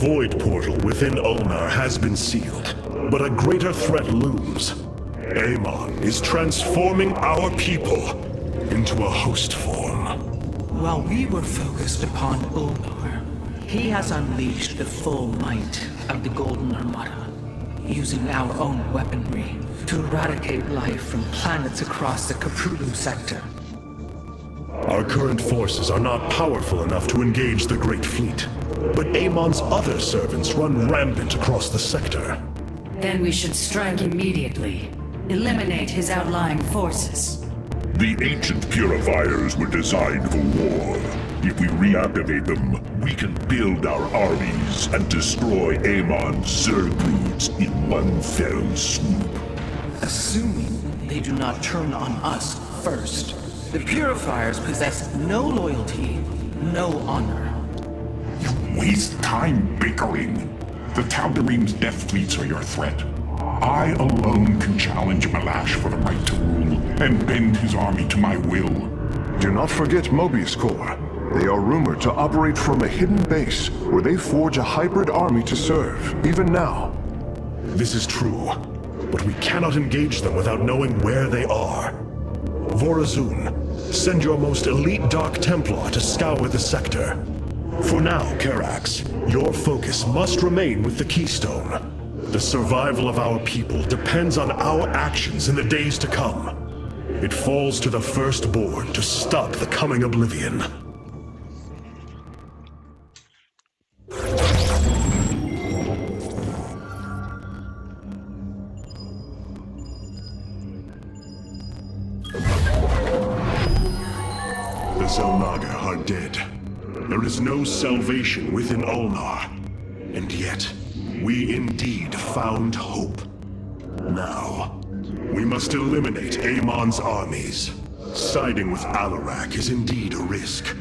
void portal within Ulnar has been sealed, but a greater threat looms. Amon is transforming our people into a host form. While we were focused upon Ulnar, he has unleashed the full might of the Golden Armada, using our own weaponry to eradicate life from planets across the Caprulu sector. Our current forces are not powerful enough to engage the Great Fleet, but Amon's other servants run rampant across the sector. Then we should strike immediately. Eliminate his outlying forces. The ancient purifiers were designed for war. If we reactivate them, we can build our armies and destroy Amon's Zerglings in one fell swoop. Assuming they do not turn on us first. The Purifiers possess no loyalty, no honor. You waste time bickering. The Tal'Darim's death fleets are your threat. I alone can challenge Malash for the right to rule and bend his army to my will. Do not forget Mobius Corps. They are rumored to operate from a hidden base where they forge a hybrid army to serve, even now. This is true, but we cannot engage them without knowing where they are. Vorazun, send your most elite Dark Templar to scour the sector. For now, Karax, your focus must remain with the Keystone. The survival of our people depends on our actions in the days to come. It falls to the Firstborn to stop the coming oblivion. The Zelnaga are dead. There is no salvation within Ulnar. And yet, we indeed found hope. Now, we must eliminate Amon's armies. Siding with Alarak is indeed a risk.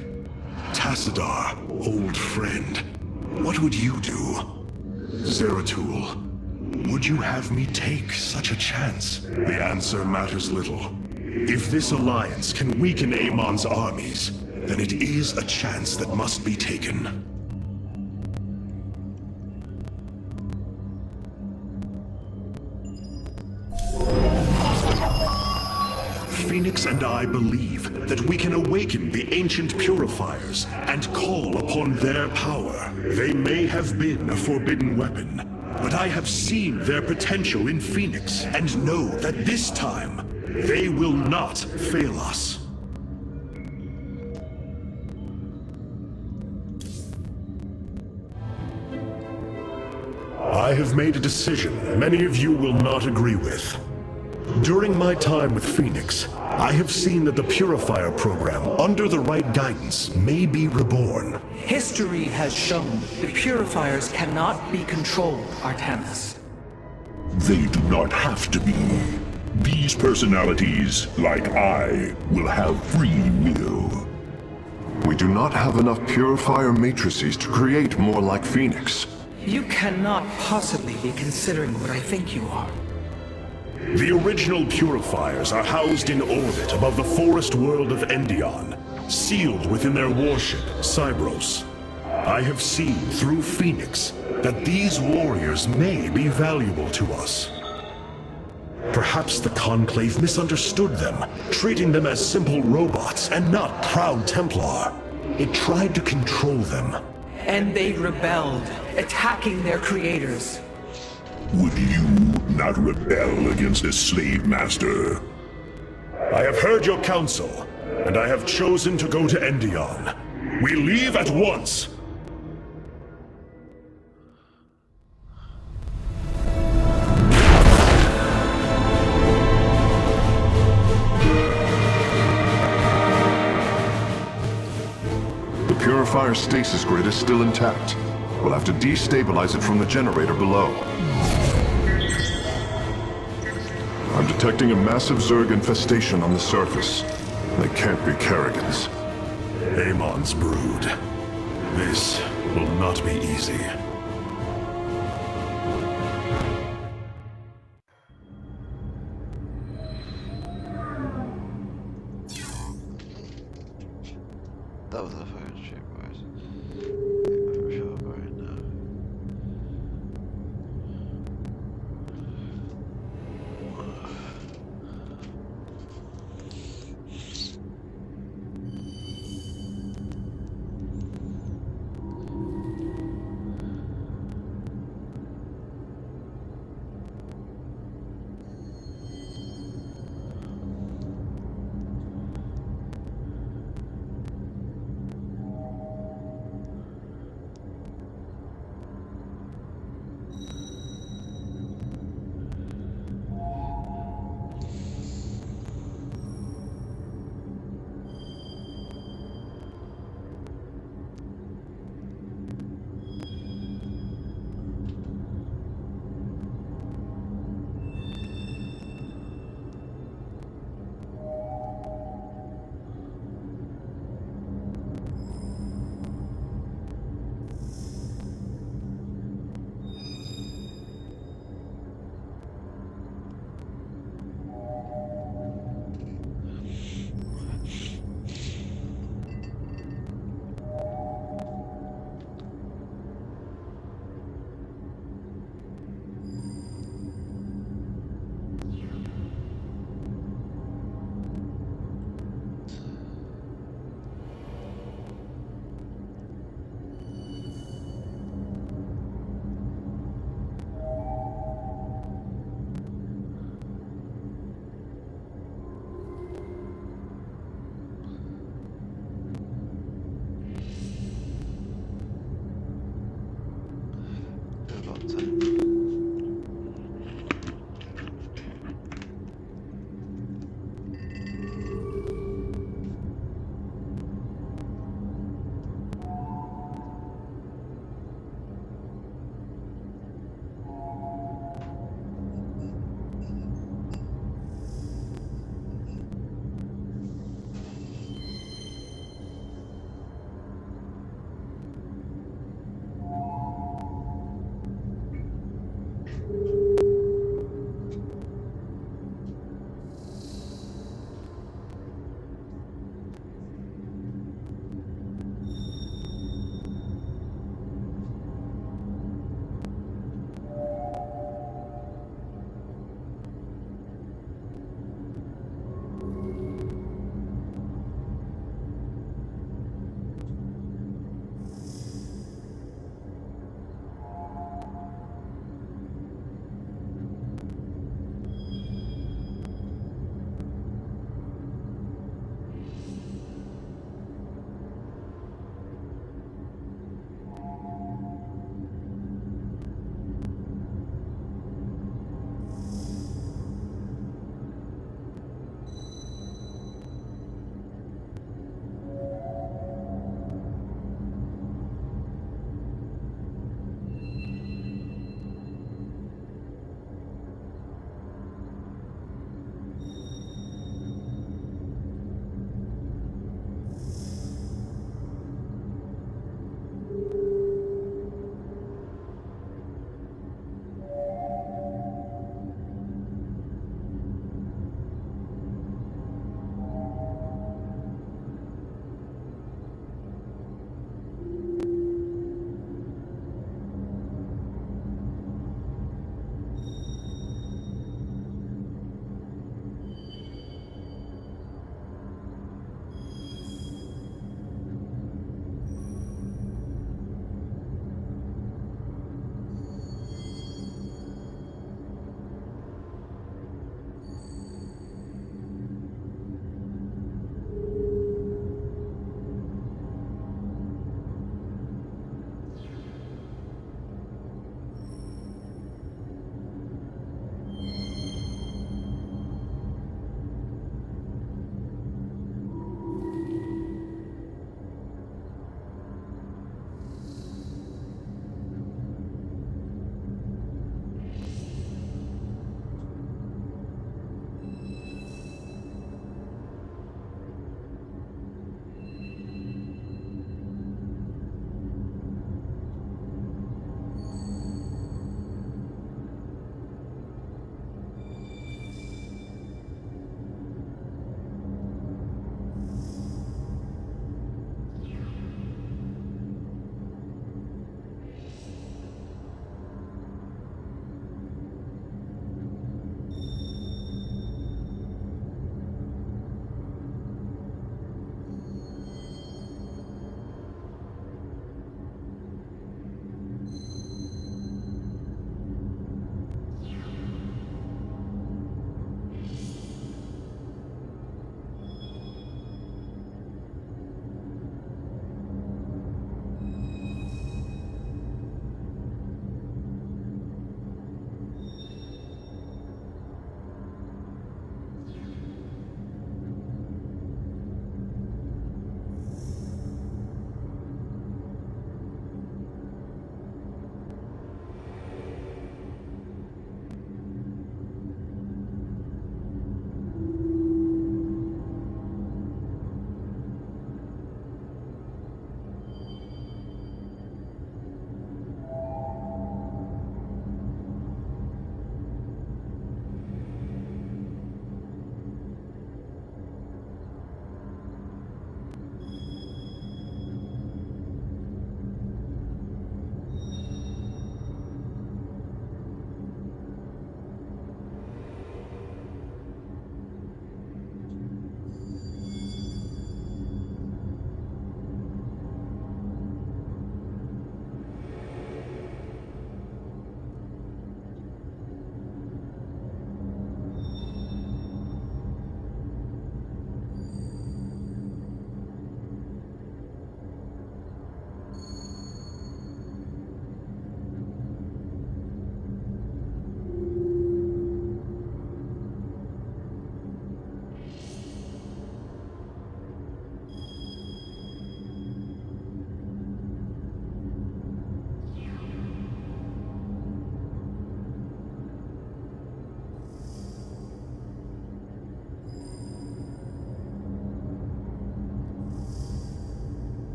Tassadar, old friend, what would you do? Zeratul, would you have me take such a chance? The answer matters little. If this alliance can weaken Amon's armies, then it is a chance that must be taken. Phoenix and I believe that we can awaken the ancient purifiers and call upon their power. They may have been a forbidden weapon, but I have seen their potential in Phoenix and know that this time, they will not fail us. I have made a decision many of you will not agree with. During my time with Phoenix, I have seen that the Purifier program, under the right guidance, may be reborn. History has shown the Purifiers cannot be controlled, Artemis. They do not have to be. These personalities, like I, will have free will. We do not have enough Purifier matrices to create more like Phoenix. You cannot possibly be considering what I think you are. The original Purifiers are housed in orbit above the forest world of Endion, sealed within their warship, Cybros. I have seen through Phoenix that these warriors may be valuable to us. Perhaps the Conclave misunderstood them, treating them as simple robots and not proud Templar. It tried to control them. And they rebelled, attacking their creators. Would you not rebel against a slave master? I have heard your counsel, and I have chosen to go to Endion. We leave at once! The Purifier stasis grid is still intact. We'll have to destabilize it from the generator below. I'm detecting a massive Zerg infestation on the surface. They can't be Kerrigans. Amon's brood. This will not be easy. That was a fucking shit, boys. I'm sure right now.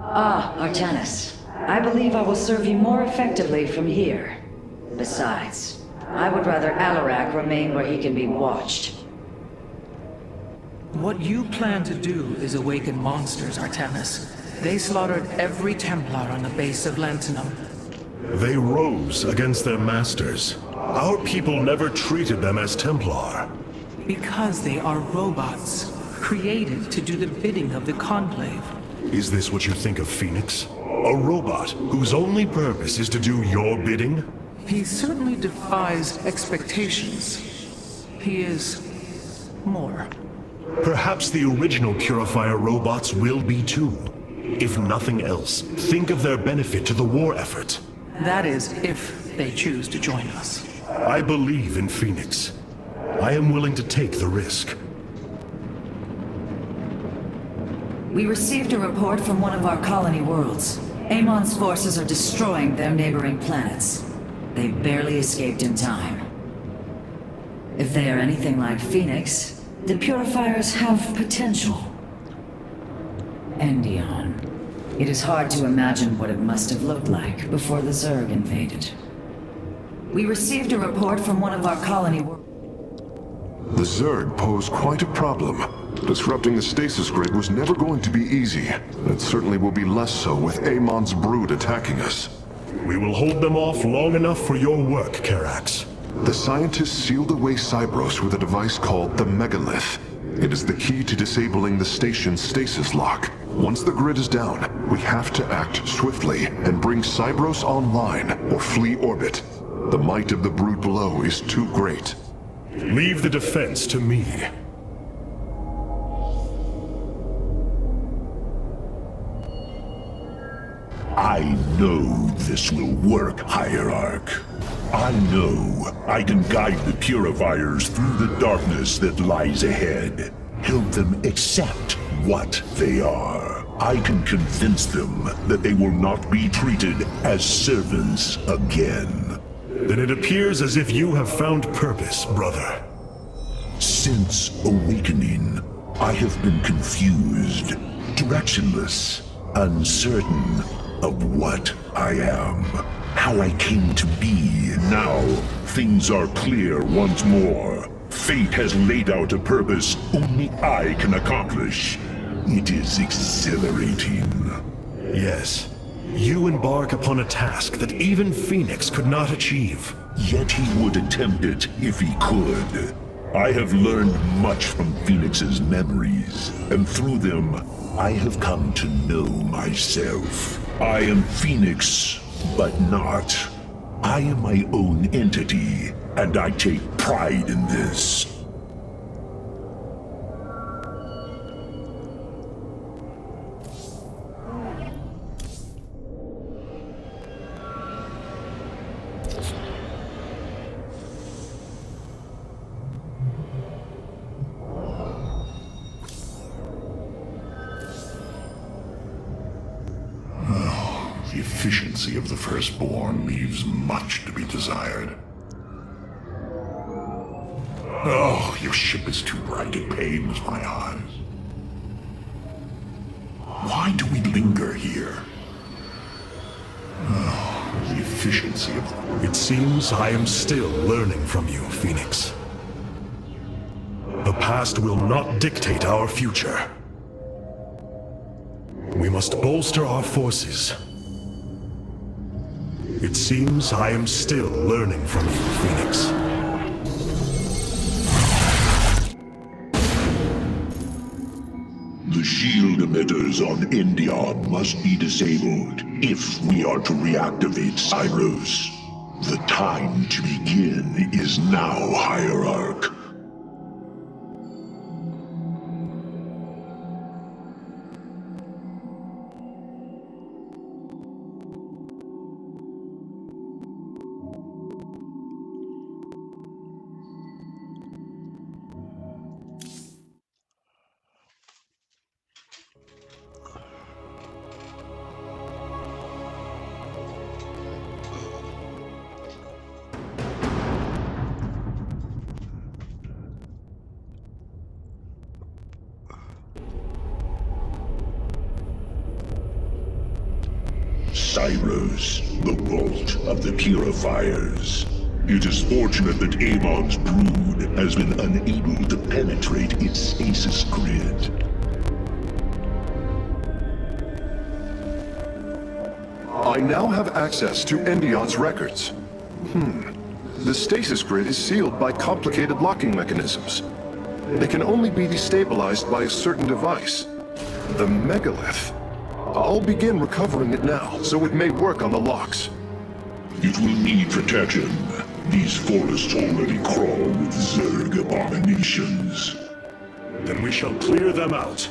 Ah, Artanis. I believe I will serve you more effectively from here. Besides, I would rather Alarak remain where he can be watched. What you plan to do is awaken monsters, Artanis. They slaughtered every Templar on the base of Lantinum. They rose against their masters. Our people never treated them as Templar. Because they are robots, created to do the bidding of the Conclave. Is this what you think of Phoenix? A robot whose only purpose is to do your bidding? He certainly defies expectations. He is more. Perhaps the original Purifier robots will be too. If nothing else, think of their benefit to the war effort. That is, if they choose to join us. I believe in Phoenix. I am willing to take the risk. We received a report from one of our colony worlds. Amon's forces are destroying their neighboring planets. They barely escaped in time. If they are anything like Phoenix, the Purifiers have potential. Endion. It is hard to imagine what it must have looked like before the Zerg invaded. We received a report from one of our colony worlds. The Zerg pose quite a problem. Disrupting the stasis grid was never going to be easy. It certainly will be less so with Amon's brood attacking us. We will hold them off long enough for your work, Karax. The scientists sealed away Cybros with a device called the Megalith. It is the key to disabling the station's stasis lock. Once the grid is down, we have to act swiftly and bring Cybros online or flee orbit. The might of the brood below is too great. Leave the defense to me. I know this will work, Hierarch. I know I can guide the Purifiers through the darkness that lies ahead. Help them accept what they are. I can convince them that they will not be treated as servants again. Then it appears as if you have found purpose, brother. Since awakening, I have been confused, directionless, uncertain of what I am, how I came to be. Now, things are clear once more. Fate has laid out a purpose only I can accomplish. It is exhilarating. Yes. You embark upon a task that even Phoenix could not achieve. Yet he would attempt it if he could. I have learned much from Phoenix's memories, and through them, I have come to know myself. I am Phoenix, but not. I am my own entity, and I take pride in this. The efficiency of the Firstborn leaves much to be desired. Oh, your ship is too bright, it pains my eyes. Why do we linger here? Oh, the efficiency of... It seems I am still learning from you, Phoenix. The past will not dictate our future. We must bolster our forces. It seems I am still learning from you, Phoenix. The shield emitters on Endion must be disabled if we are to reactivate Cybros. The time to begin is now, Hierarch. Cyrus, the vault of the purifiers. It is fortunate that Amon's brood has been unable to penetrate its stasis grid. I now have access to Endion's records. The stasis grid is sealed by complicated locking mechanisms. They can only be destabilized by a certain device. The megalith. I'll begin recovering it now, so it may work on the locks. It will need protection. These forests already crawl with Zerg abominations. Then we shall clear them out.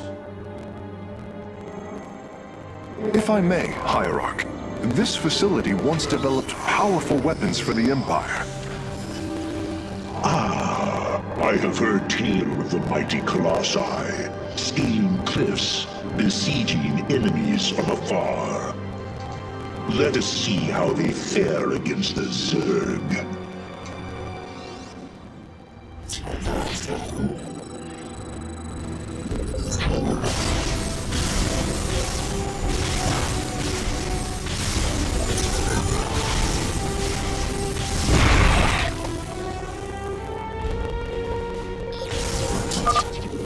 If I may, Hierarch, this facility once developed powerful weapons for the Empire. I have heard tale of the mighty Colossi, scaling cliffs, besieging enemies from afar. Let us see how they fare against the Zerg.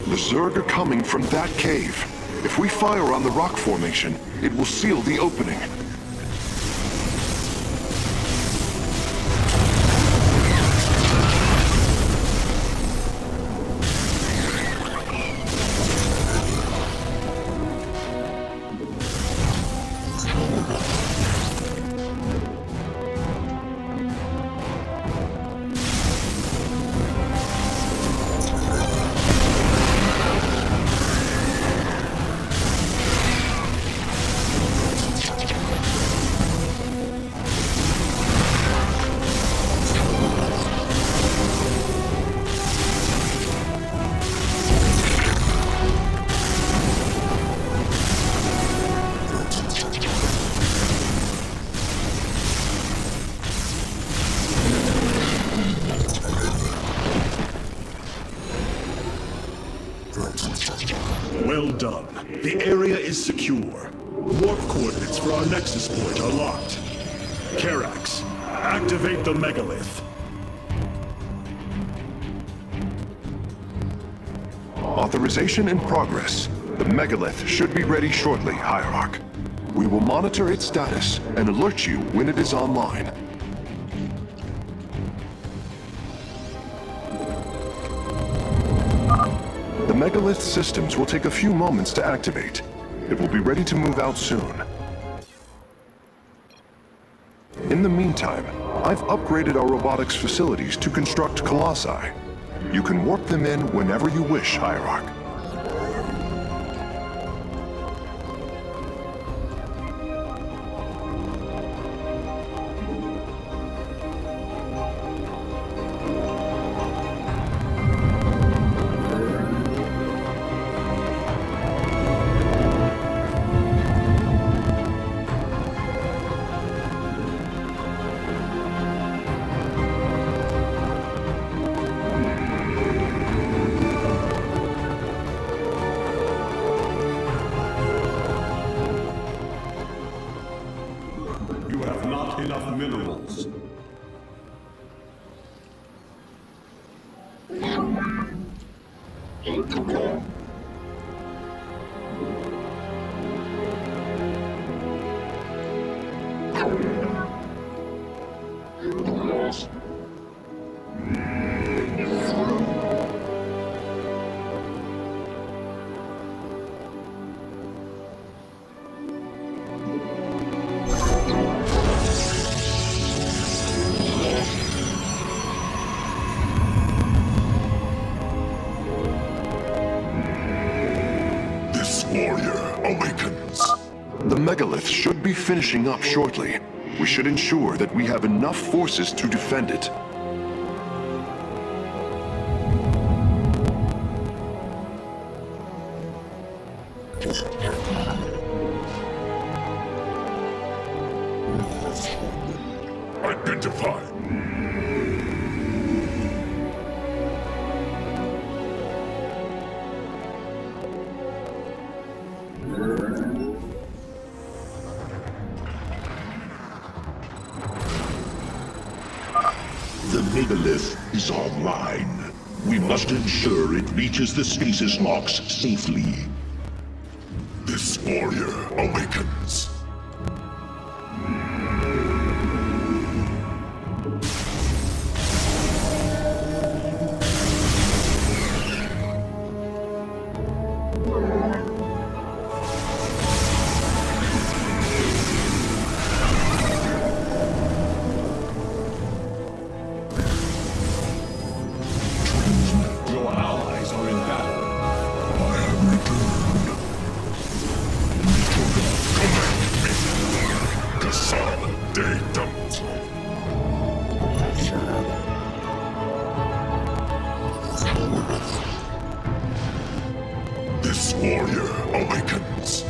The Zerg are coming from that cave. If we fire on the rock formation, it will seal the opening. Well done. The area is secure. Warp coordinates for our Nexus point are locked. Karax, activate the megalith. Authorization in progress. The megalith should be ready shortly, Hierarch. We will monitor its status and alert you when it is online. The megalith systems will take a few moments to activate. It will be ready to move out soon. In the meantime, I've upgraded our robotics facilities to construct colossi. You can warp them in whenever you wish, Hierarch. You have not enough minerals. Warrior awakens. The megalith should be finishing up shortly. We should ensure that we have enough forces to defend it. Identify. megalith is online. We must ensure it reaches the stasis locks safely. This warrior awakens. Your allies are in battle. I have returned. Consolidate. This warrior awakens.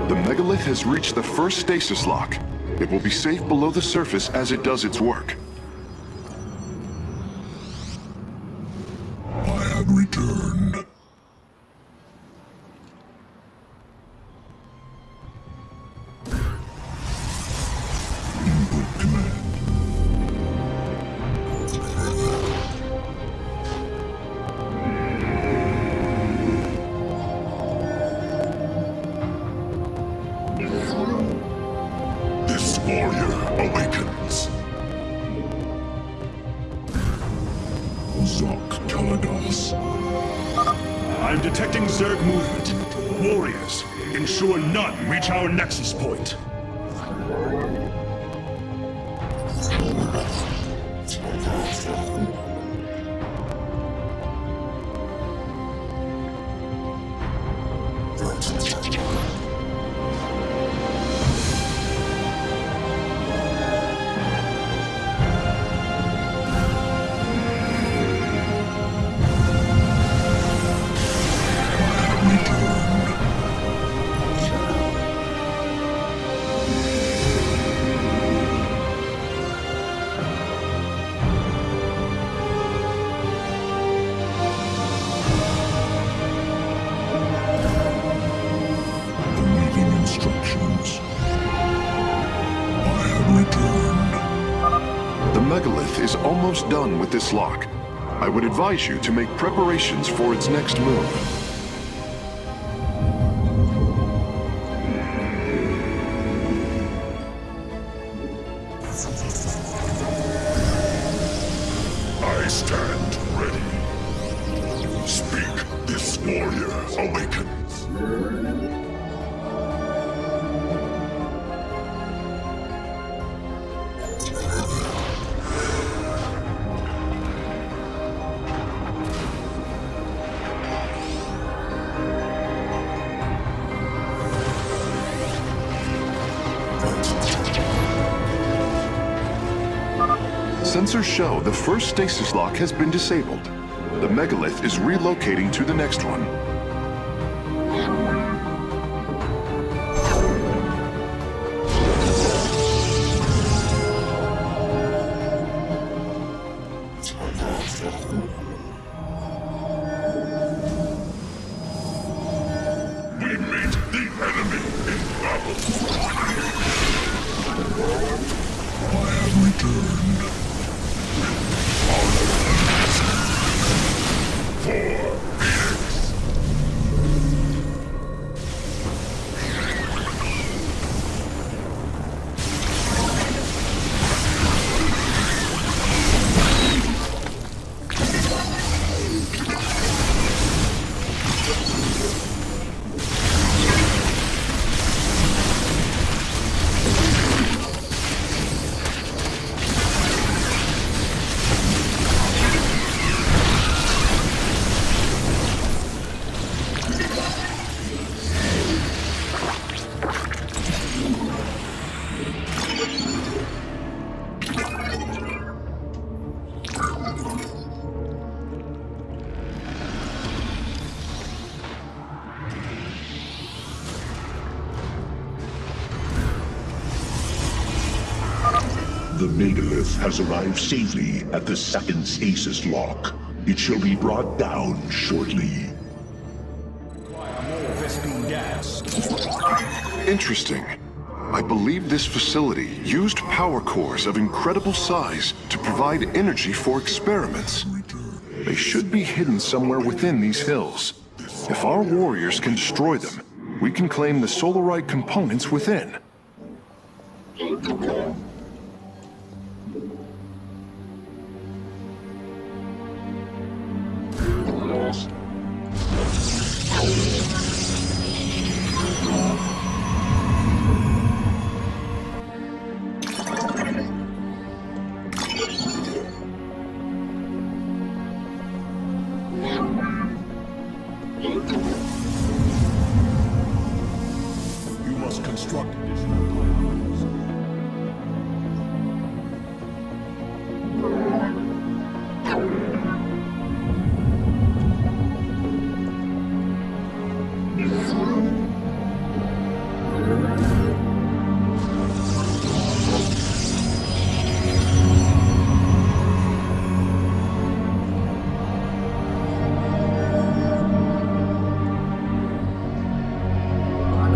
The megalith has reached the first stasis lock. It will be safe below the surface as it does its work. I have returned. Input command. This warrior awakens. Zok Kalados. I'm detecting Zerg movement. Warriors, ensure none reach our nexus point. Awaiting instructions. I have returned. The megalith is almost done with this lock. I would advise you to make preparations for its next move. I stand ready. Speak, this warrior awakens. Sensors show the first stasis lock has been disabled. The megalith is relocating to the next one. We meet the enemy in battle. I have returned. For Phoenix. The megalith has arrived safely at the second stasis lock. It shall be brought down shortly. Require more Vespene gas. Interesting. I believe this facility used power cores of incredible size to provide energy for experiments. They should be hidden somewhere within these hills. If our warriors can destroy them, we can claim the Solarite components within. You must construct additional pylons.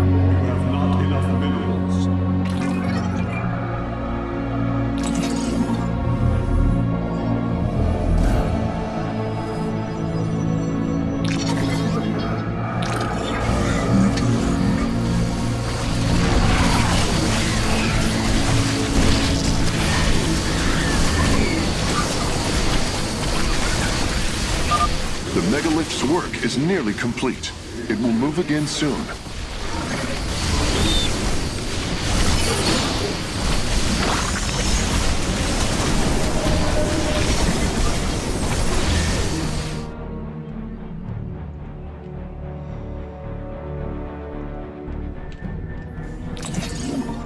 You have not enough minerals. The megalith's work is nearly complete. It will move again soon.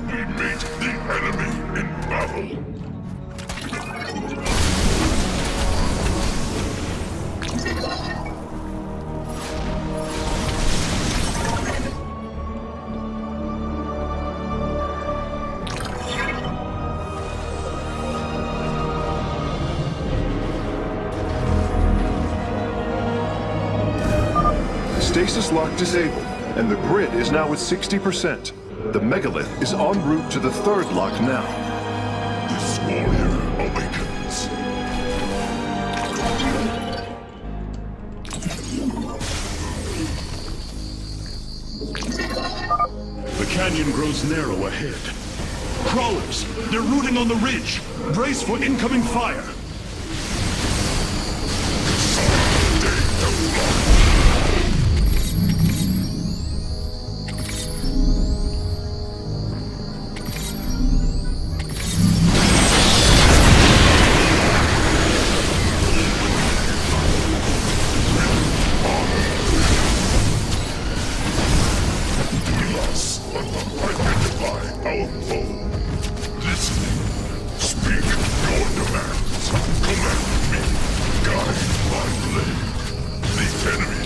We meet the enemy in battle. Stasis lock disabled, and the grid is now at 60%. The megalith is en route to the third lock now. This warrior awakens. The canyon grows narrow ahead. Crawlers! They're rooting on the ridge! Brace for incoming fire! Identify our foe. Listening. Speak your demands. Command me. Guide my blade. The enemy.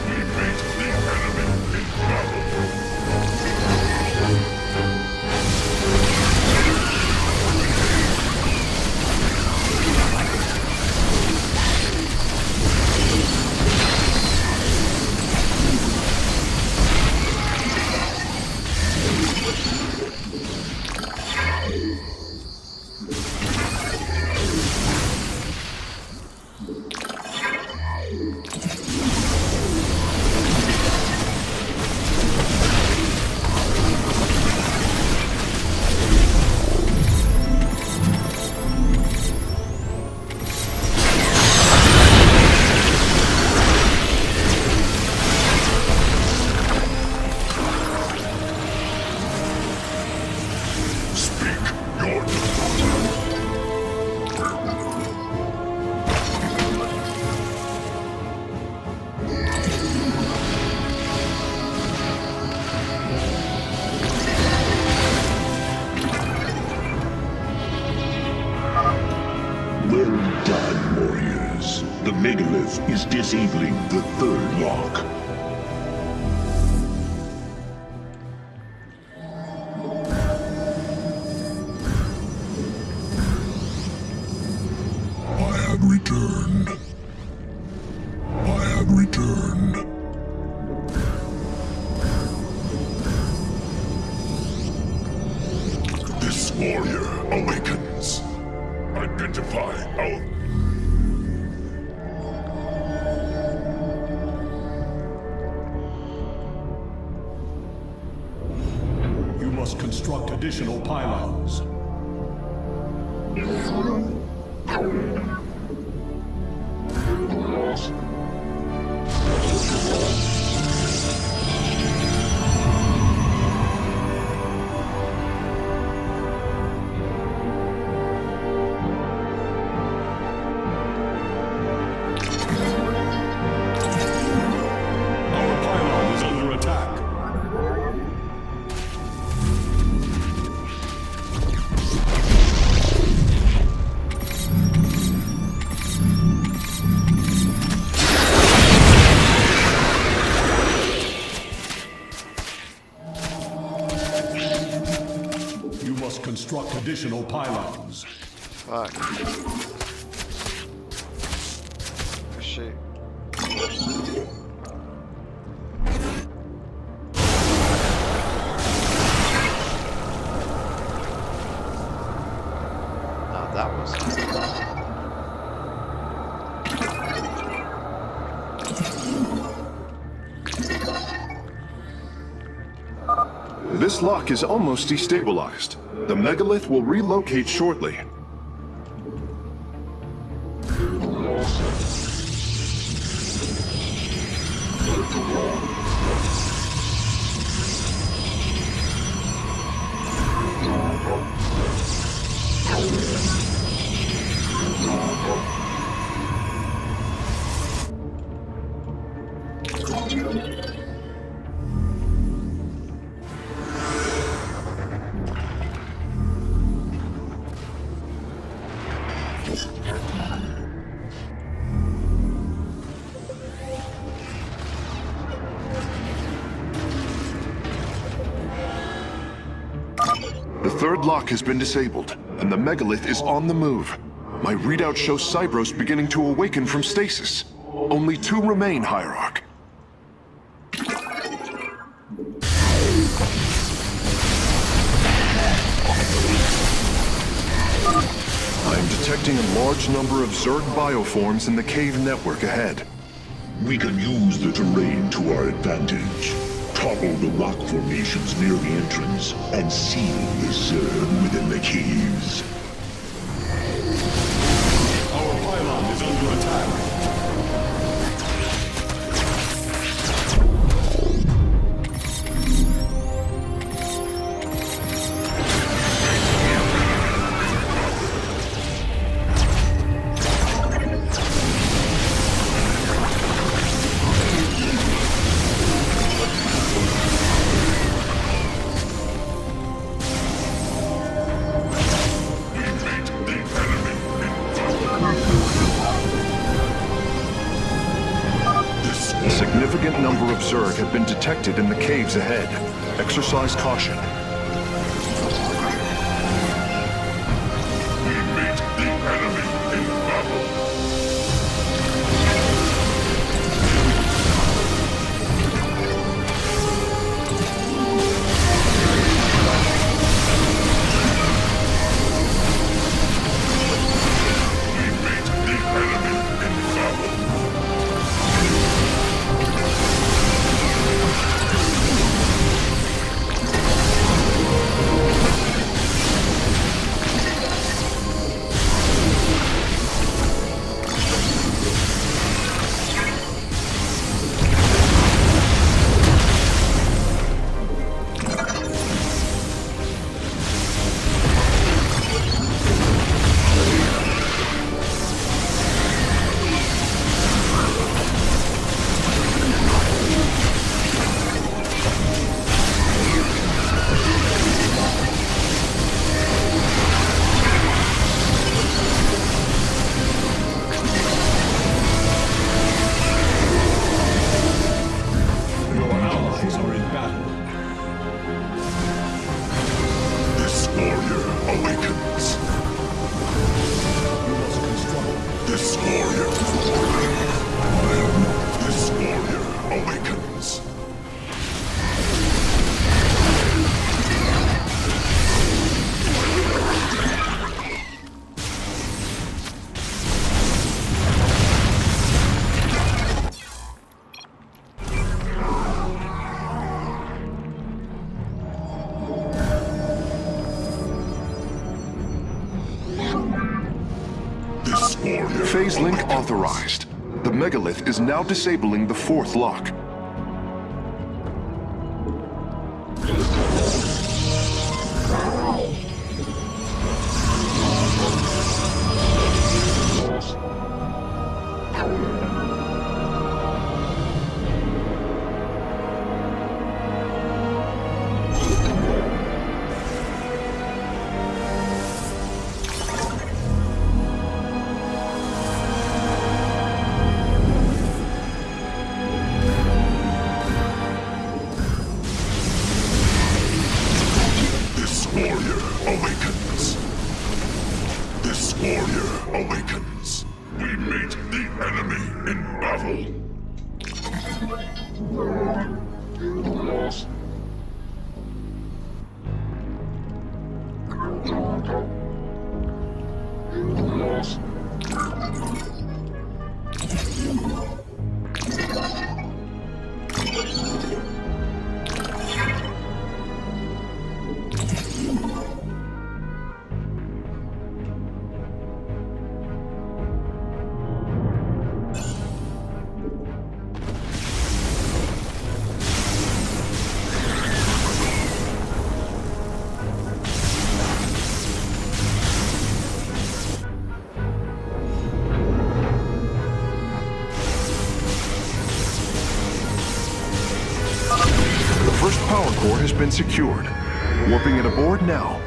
We meet the enemy in battle. Speak your Well done, warriors. The megalith is disabling the third lock. returned. I have returned. This warrior awakens. Identify our... You must construct additional pylons. Our pylon is under attack. You must construct additional pylons. Fuck. Oh, shit. Now that was... This lock is almost destabilized. The megalith will relocate shortly. The third lock has been disabled, and the megalith is on the move. My readout shows Cybros beginning to awaken from stasis. Only 2 remain, Hierarch. I'm detecting a large number of Zerg bioforms in the cave network ahead. We can use the terrain to our advantage. Topple the rock formations near the entrance and seal the Zerg within the caves. Our pylon is under attack. A significant number of Zerg have been detected in the caves ahead. Exercise caution. We meet the enemy in battle. We meet the enemy in battle. Phase link authorized. The megalith is now disabling the fourth lock. This warrior awakens. This warrior awakens. We meet the enemy in battle. The first power core has been secured. Warping it aboard now.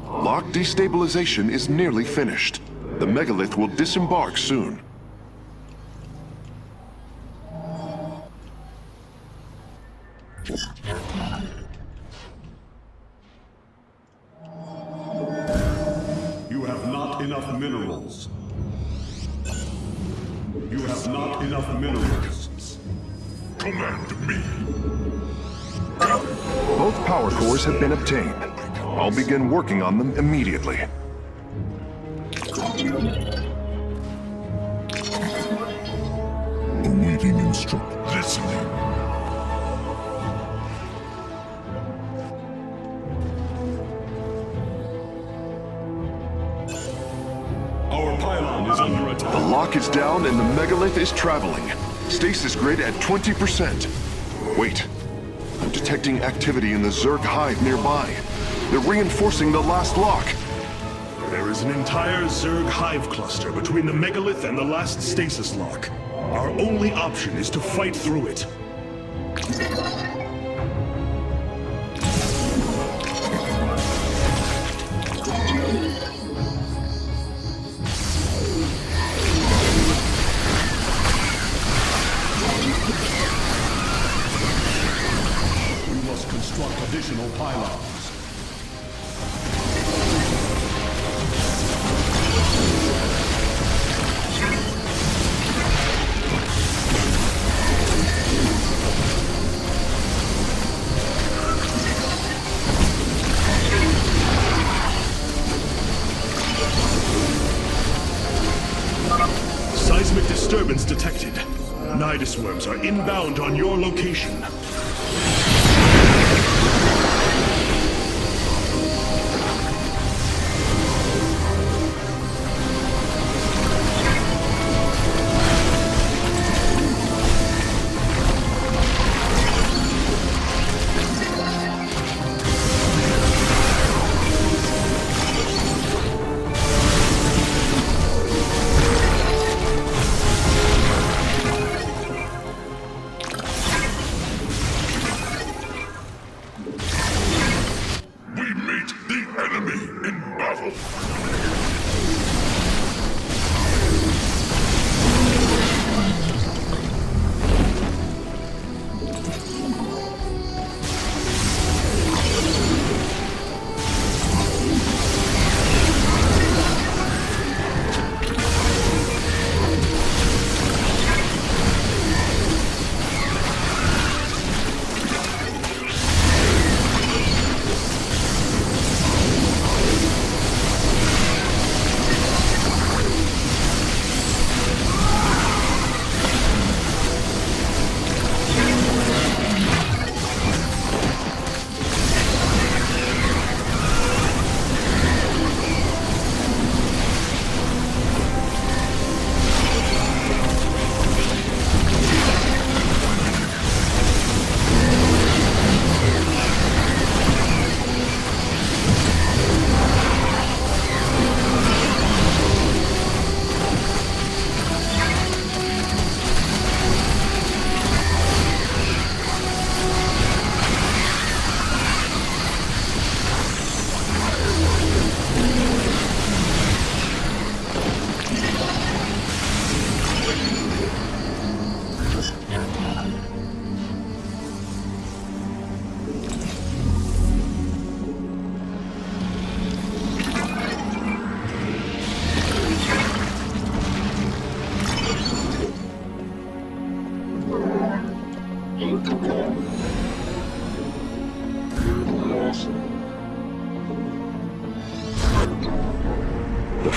Lock destabilization is nearly finished. The megalith will disembark soon. You have not enough minerals. You have not enough minerals. Command me. Both power cores have been obtained. I'll begin working on them immediately. Awaiting instruction. Listening. Our pylon is under attack. The lock is down and the megalith is traveling. Stasis grid at 20%. Wait. I'm detecting activity in the Zerg hive nearby. They're reinforcing the last lock. There is an entire Zerg hive cluster between the megalith and the last stasis lock. Our only option is to fight through it. We must construct additional pylons. Seismic disturbance detected. Nidus worms are inbound on your location.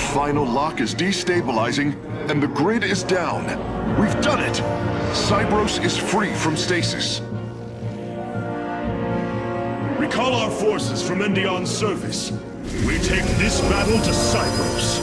final lock is destabilizing, and the grid is down. We've done it! Cybros is free from stasis. Recall our forces from Endion's surface. We take this battle to Cybros.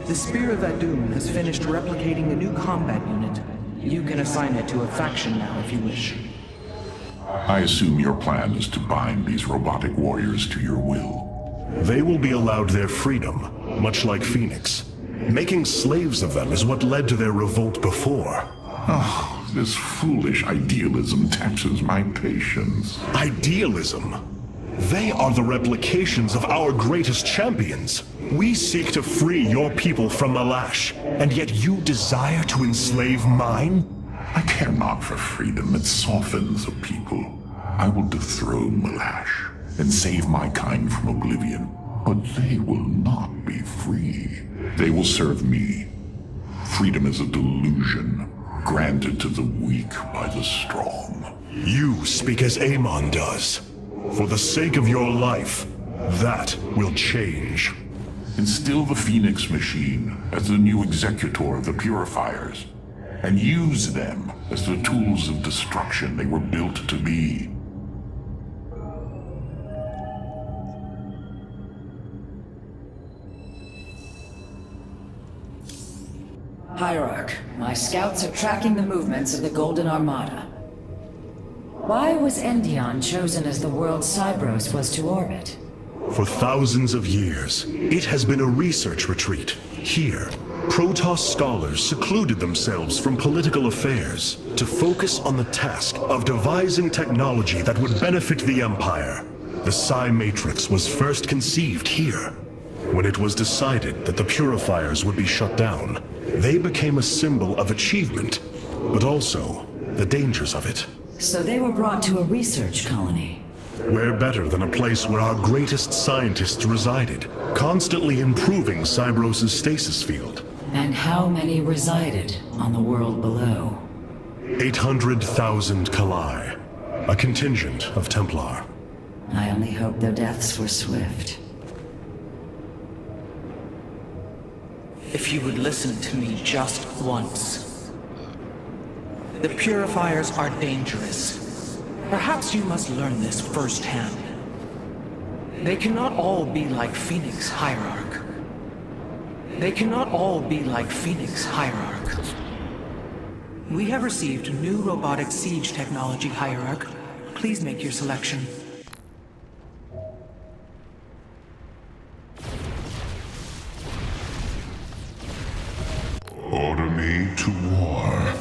The Spear of Adun has finished replicating a new combat unit. You can assign it to a faction now if you wish. I assume your plan is to bind these robotic warriors to your will. They will be allowed their freedom, much like Phoenix. Making slaves of them is what led to their revolt before. Oh, this foolish idealism taxes my patience. Idealism? They are the replications of our greatest champions. We seek to free your people from Malash, and yet you desire to enslave mine? I care not for freedom, it softens a people. I will dethrone Malash and save my kind from oblivion, but they will not be free. They will serve me. Freedom is a delusion, granted to the weak by the strong. You speak as Amon does. For the sake of your life, that will change. Instill the Phoenix machine as the new executor of the Purifiers, and use them as the tools of destruction they were built to be. Hierarch, my scouts are tracking the movements of the Golden Armada. Why was Endion chosen as the world Cybros was to orbit? For thousands of years, it has been a research retreat. Here, Protoss scholars secluded themselves from political affairs to focus on the task of devising technology that would benefit the Empire. The Psi Matrix was first conceived here. When it was decided that the Purifiers would be shut down, they became a symbol of achievement, but also the dangers of it. So they were brought to a research colony. Where better than a place where our greatest scientists resided, constantly improving Cybros' stasis field. And how many resided on the world below? 800,000 Kalai, a contingent of Templar. I only hope their deaths were swift. If you would listen to me just once. The Purifiers are dangerous. Perhaps you must learn this firsthand. They cannot all be like Phoenix, Hierarch. They cannot all be like Phoenix, Hierarch. We have received new robotic siege technology, Hierarch. Please make your selection. Order me to war.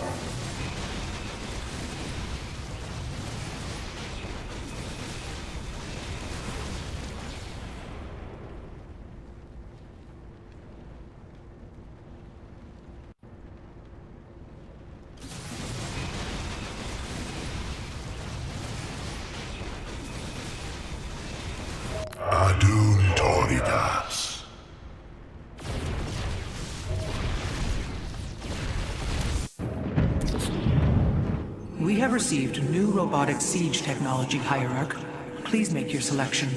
Adun Toridas. We have received new robotic siege technology, Hierarch. Please make your selection.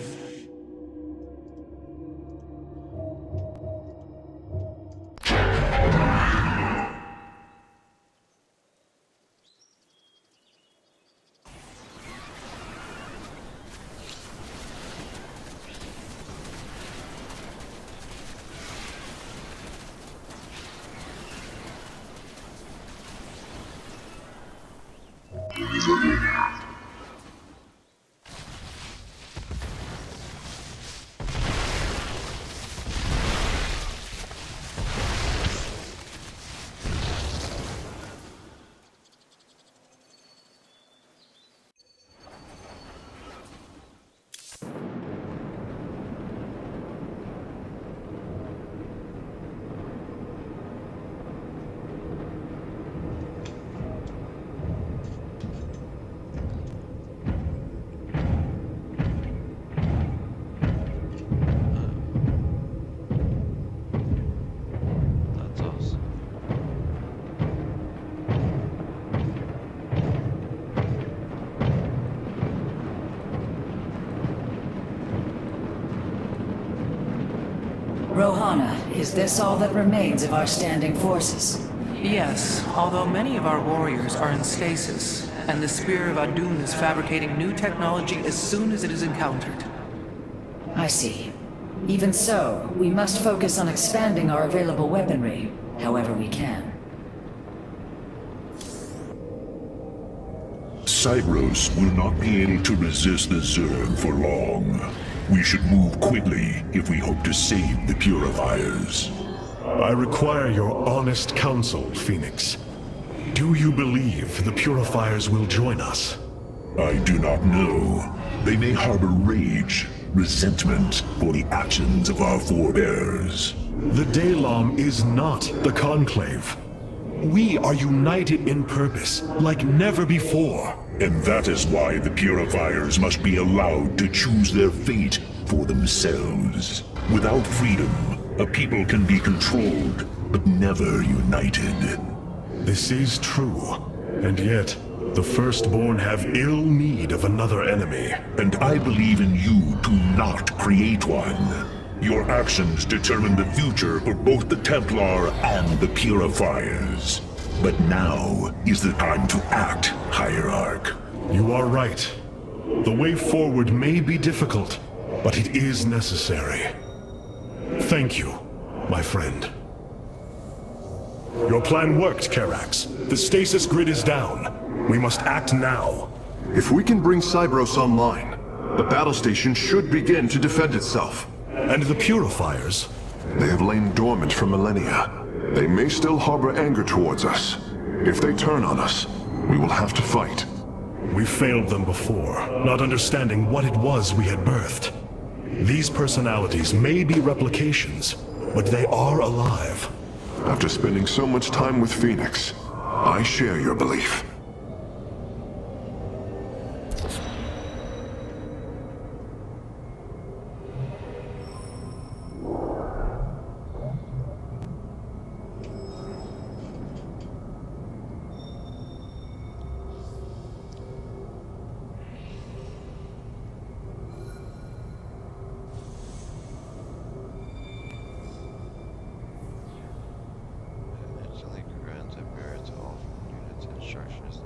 Nirvana, is this all that remains of our standing forces? Yes, although many of our warriors are in stasis, and the Spear of Adun is fabricating new technology as soon as it is encountered. I see. Even so, we must focus on expanding our available weaponry, however we can. Cybros will not be able to resist the Zerg for long. We should move quickly if we hope to save the Purifiers. I require your honest counsel, Phoenix. Do you believe the Purifiers will join us? I do not know. They may harbor rage, resentment for the actions of our forebears. The Daylom is not the Conclave. We are united in purpose, like never before. And that is why the Purifiers must be allowed to choose their fate for themselves. Without freedom, a people can be controlled, but never united. This is true, and yet the Firstborn have ill need of another enemy. And I believe in you to not create one. Your actions determine the future for both the Templar and the Purifiers. But now is the time to act, Hierarch. You are right. The way forward may be difficult, but it is necessary. Thank you, my friend. Your plan worked, Karax. The stasis grid is down. We must act now. If we can bring Cybros online, the battle station should begin to defend itself. And the Purifiers? They have lain dormant for millennia. They may still harbor anger towards us. If they turn on us, we will have to fight. We failed them before, not understanding what it was we had birthed. These personalities may be replications, but they are alive. After spending so much time with Phoenix, I share your belief. Instantly grants a mirror to all units instructions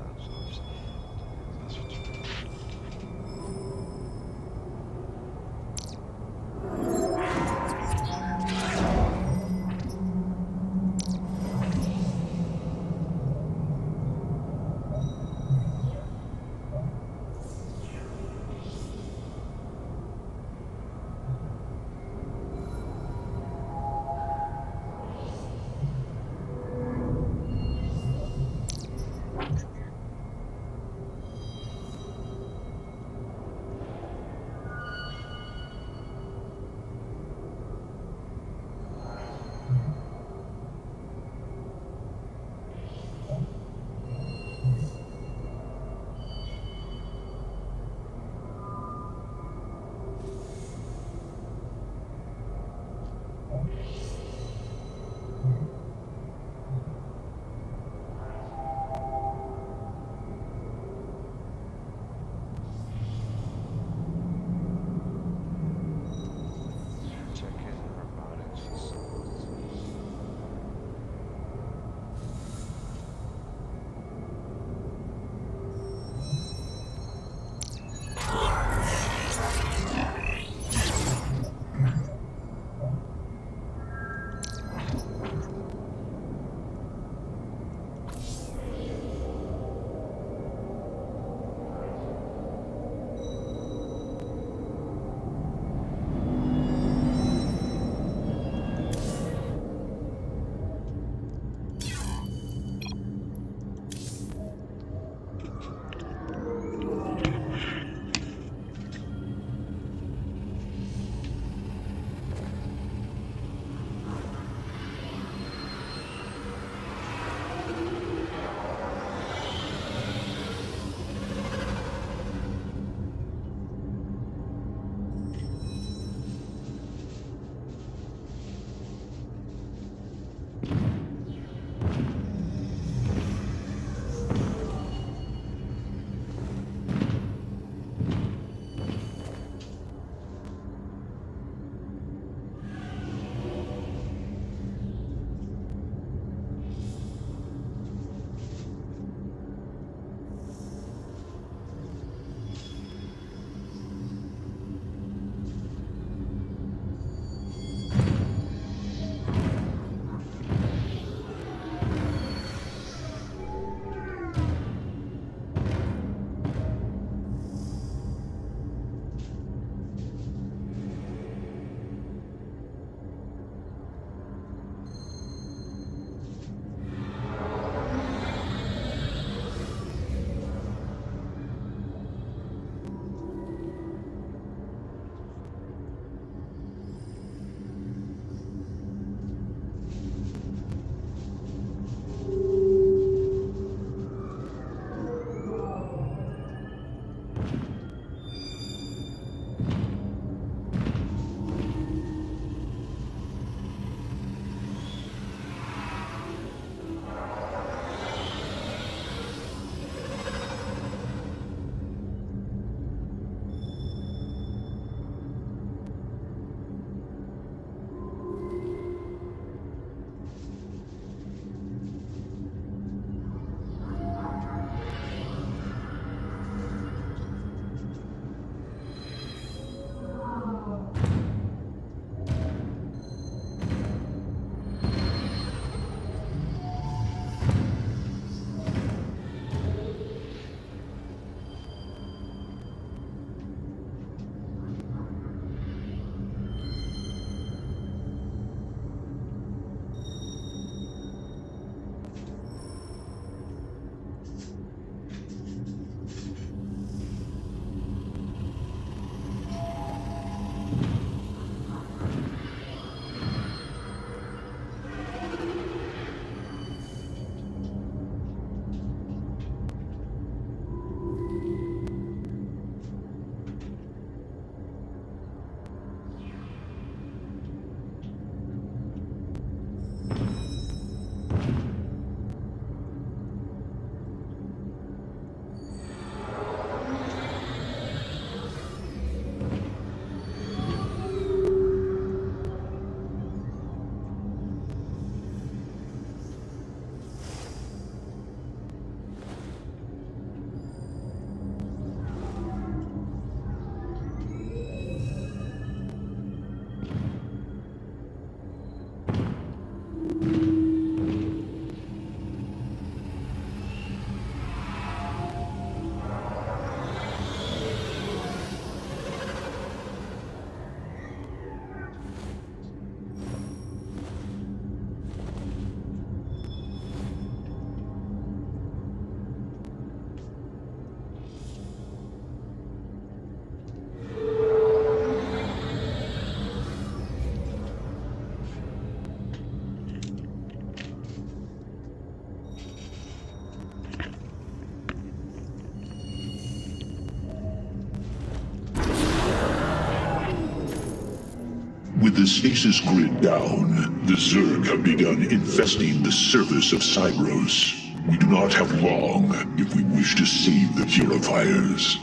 With the stasis grid down, the Zerg have begun infesting the surface of Cybros. We do not have long if we wish to save the purifiers.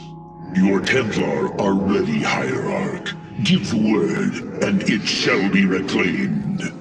Your Templar are ready, Hierarch. Give the word, and it shall be reclaimed.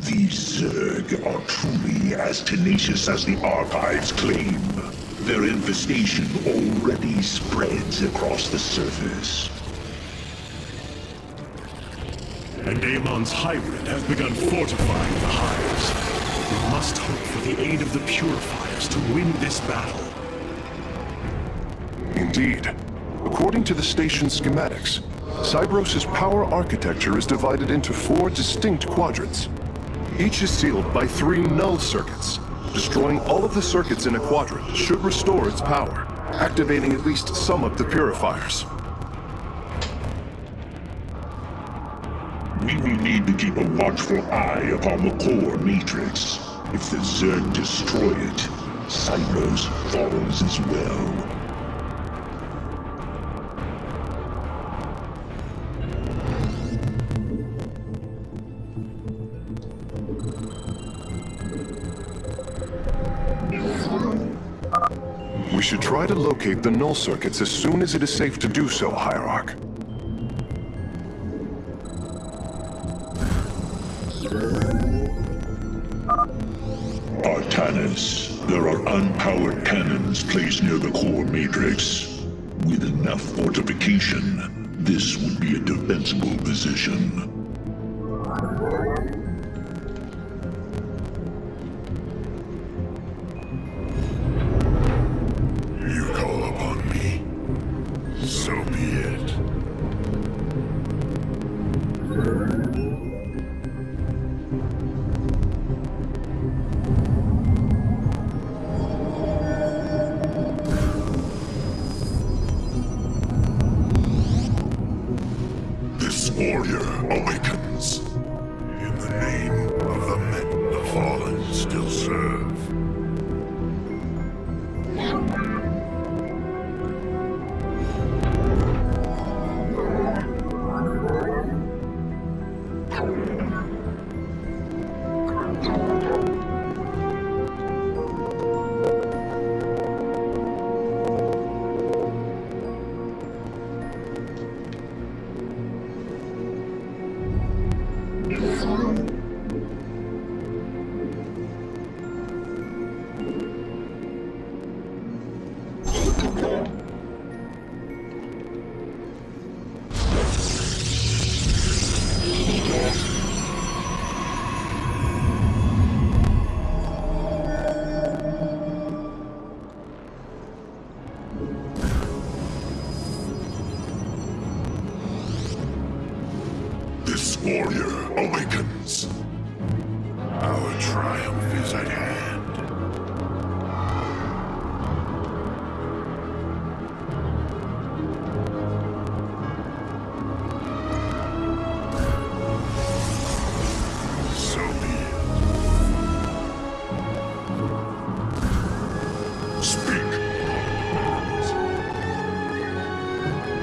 These Zerg are truly as tenacious as the archives claim. Their infestation already spreads across the surface. And Amon's hybrid has begun fortifying the hives. We must hope for the aid of the purifiers to win this battle. Indeed. According to the station schematics, Cybros' power architecture is divided into 4 distinct quadrants. Each is sealed by 3 null circuits. Destroying all of the circuits in a quadrant should restore its power, activating at least some of the purifiers. We will need to keep a watchful eye upon the core matrix. If the Zerg destroy it, Cybros follows as well. We should try to locate the null circuits as soon as it is safe to do so, Hierarch. Artanis, there are unpowered cannons placed near the core matrix. With enough fortification, this would be a defensible position. This warrior awakens. In the name of the men the fallen still serve. This warrior awakens. Our triumph is at hand. So be it. Speak.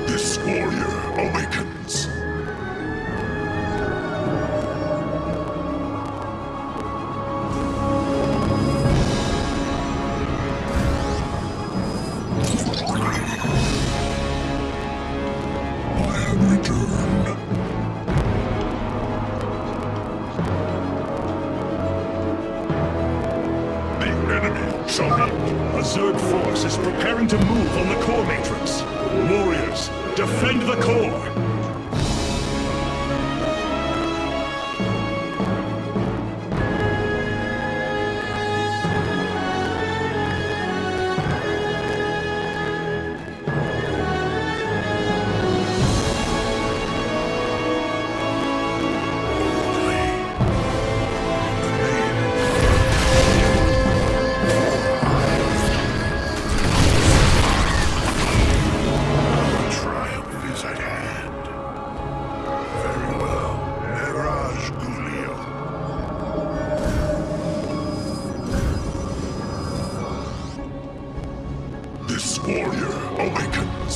This warrior awakens. I have returned. The enemy shall meet. A Zerg force is preparing to move on the core matrix. Warriors, defend the core! Triumph is at hand. Very well. Mirage Gulio. This warrior awakens.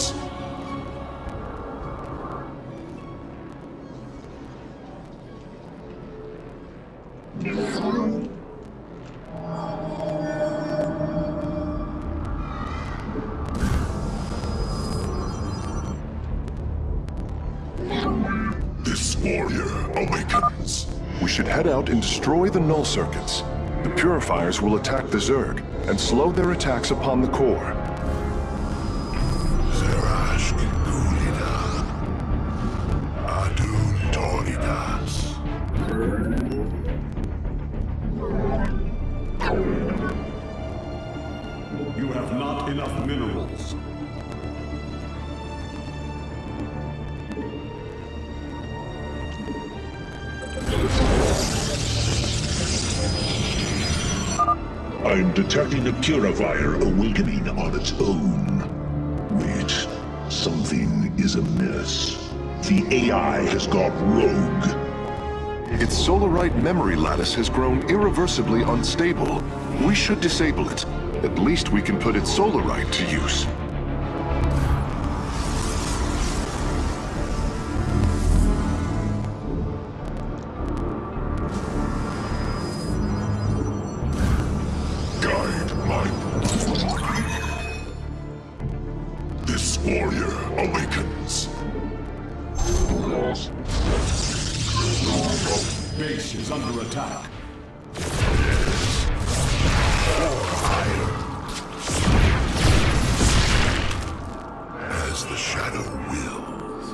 This warrior awakens. We should head out and destroy the null circuits. The purifiers will attack the Zerg and slow their attacks upon the core. Zerash Gulida. Adun Toridas. You have not enough minerals. I'm detecting a purifier awakening on its own. Wait, something is amiss. The AI has gone rogue. Its solarite memory lattice has grown irreversibly unstable. We should disable it. At least we can put its solarite to use. Guide my... This warrior awakens. Base is under attack. As the shadow wills.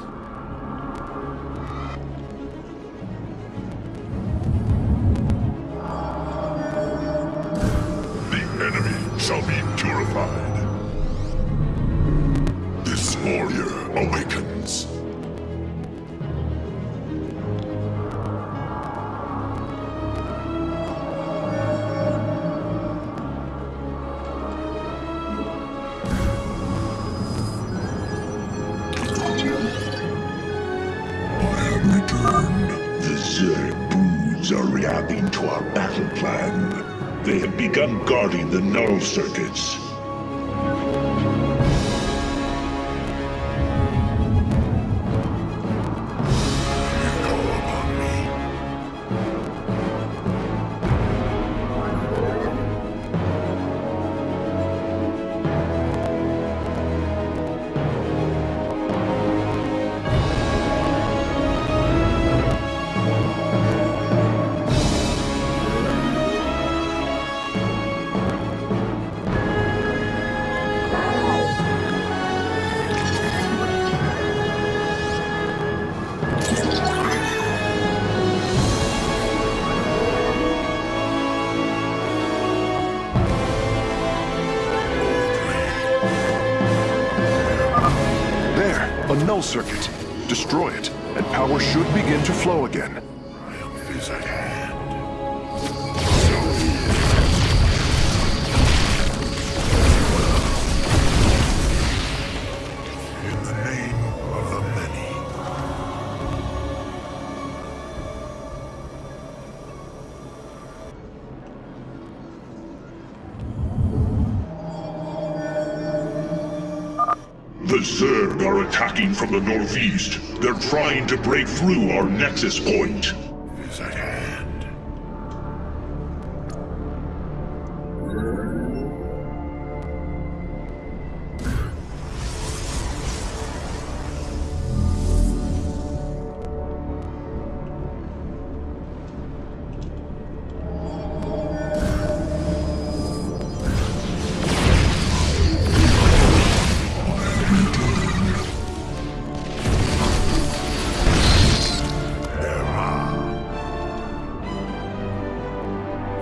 The enemy shall be purified. This warrior awakens. Zerg broods are reacting to our battle plan. They have begun guarding the null circuits. A null circuit. Destroy it, and power should begin to flow again. Triumph is at hand. In the name of the many. The Zerg are attacking from the northeast. They're trying to break through our nexus point. Is at hand.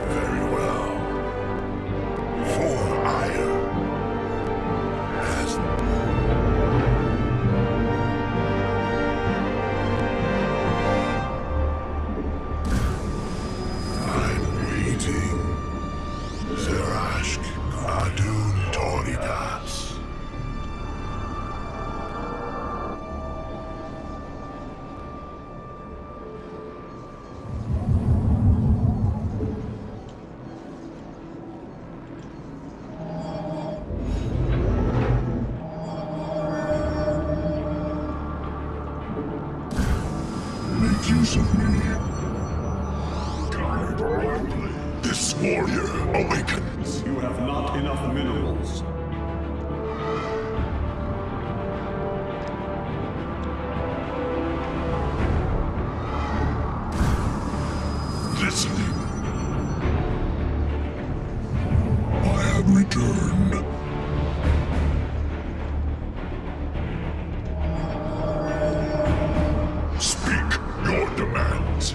Very well. For ire. As I'm waiting. Zerashk Adun Toridas. Make use of me. This warrior awakens. You have not enough minerals. Listening. I have returned. Speak your demands.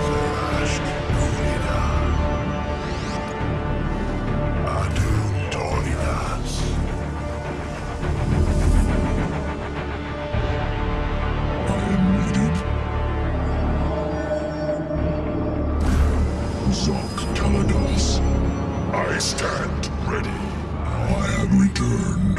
Zerashk Gunida. Adun Toridas. I am needed. Zonk Talados. I stand ready. I have returned.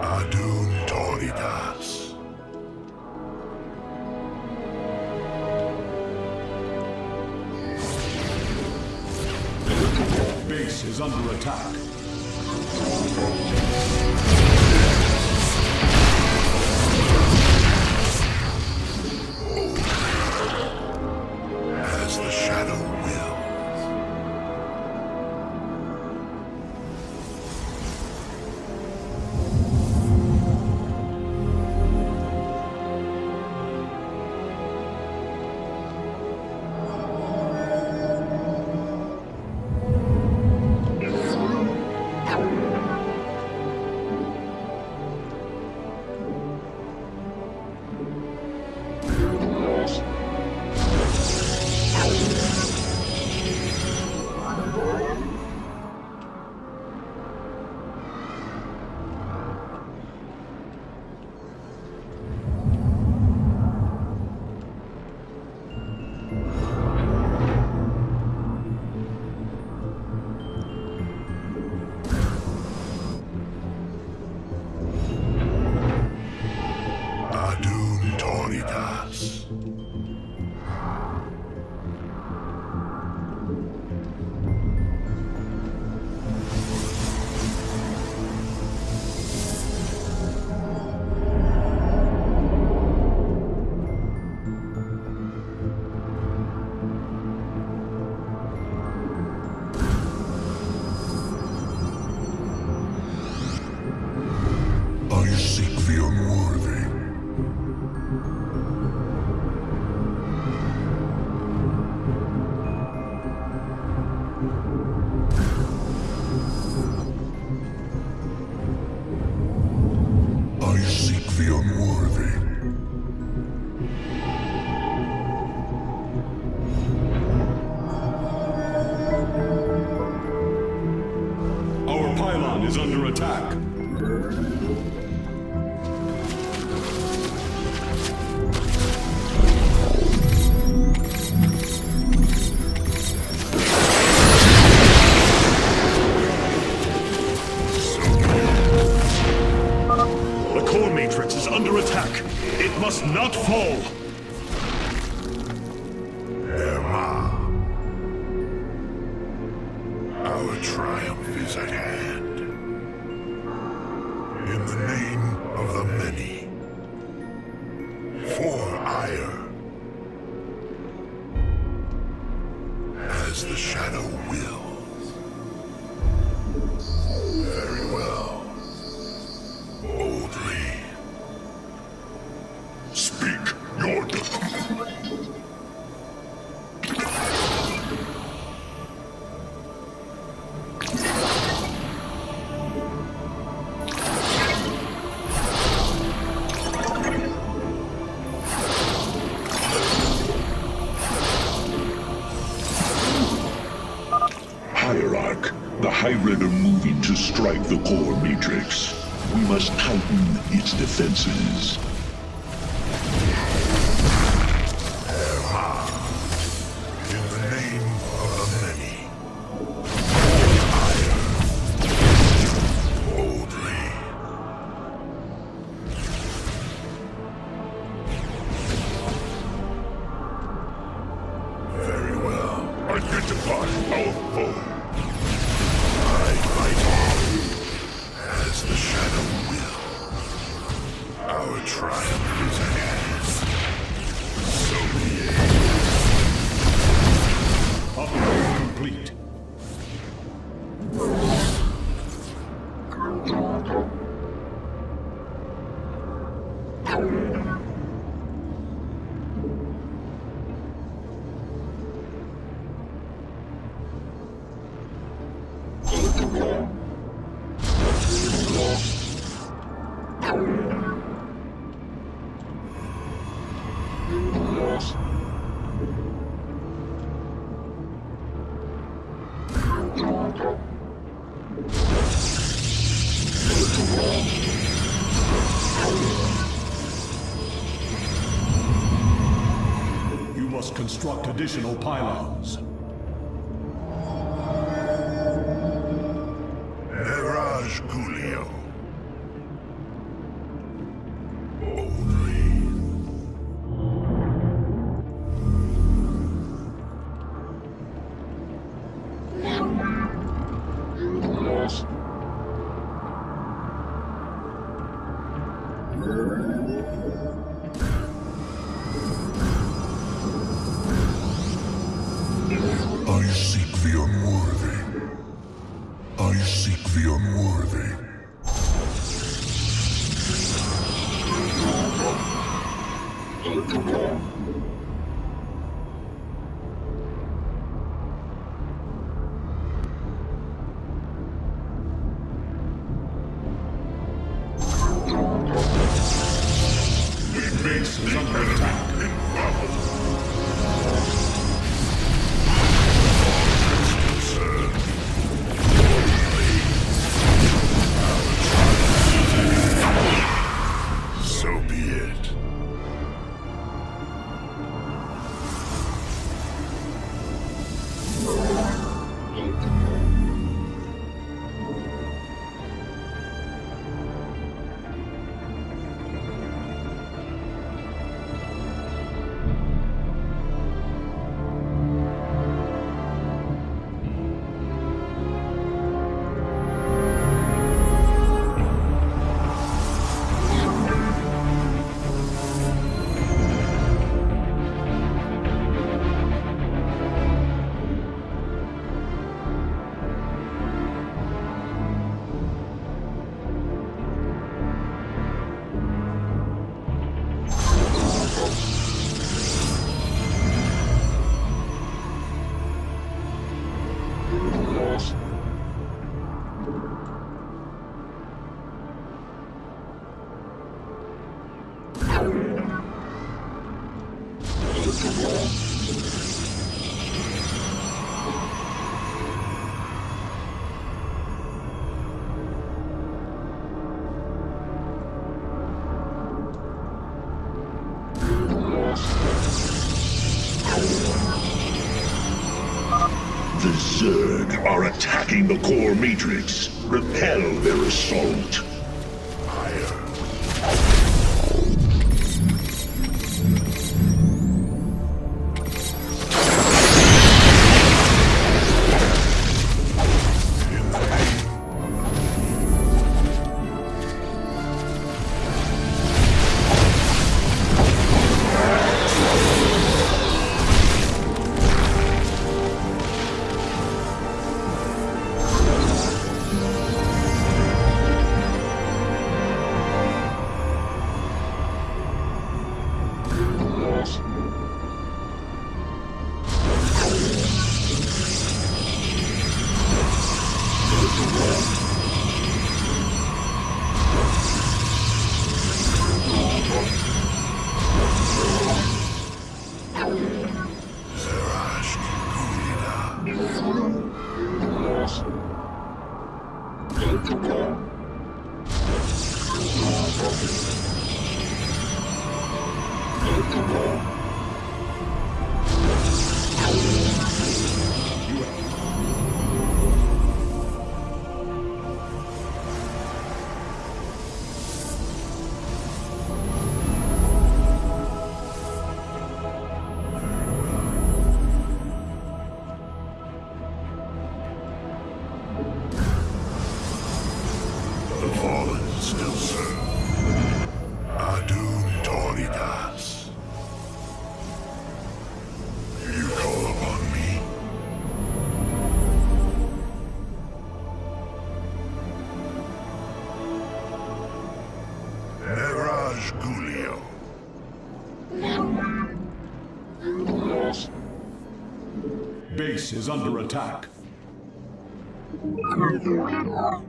Adun Toridas. Base is under attack. shadow wills. I seek the unworthy. I seek the unworthy. Our pylon is under attack. The core matrix is under attack. It must not fall. Emma. Our triumph is at hand. In the name of the many. For ire. As the shadow wills. Very well. Boldly. Speak your Hierarch, the Hybrid are moving to strike the core matrix. We must tighten its defenses. In the name of the many. Fire. Boldly. Very well. Identify our foe. I fight on as the shadow will. Our triumph is at hand. So be it. Upgrade complete. You must construct additional pylons. Mirage Gulio. Boldly. the unworthy. The base is under attack. So be it. The Zerg are attacking the core matrix. Repel their assault. The fallen still serve. Adum Toridas. You call upon me? Nevraj Gulio. Base is under attack. In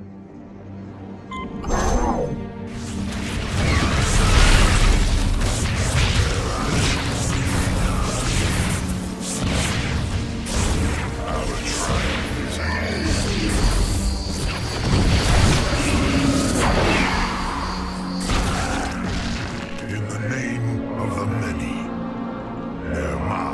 the name of the many, Nerma.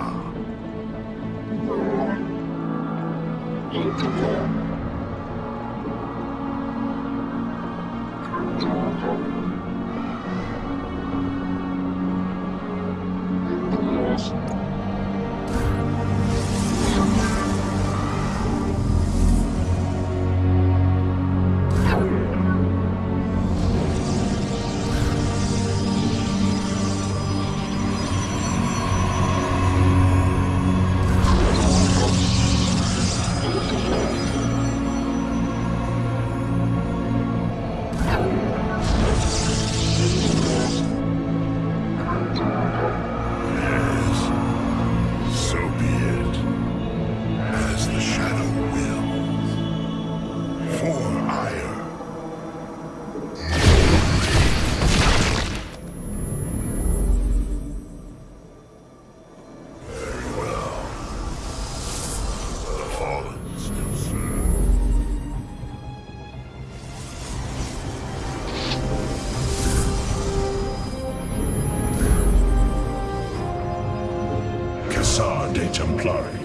Cassar de Templari.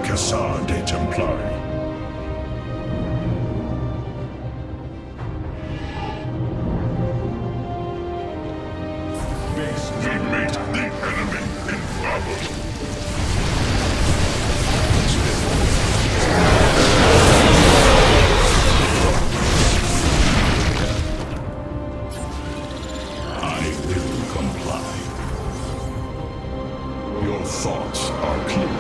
Cassar de Templari. We meet the enemy in battle. I will comply. Your thoughts are clear.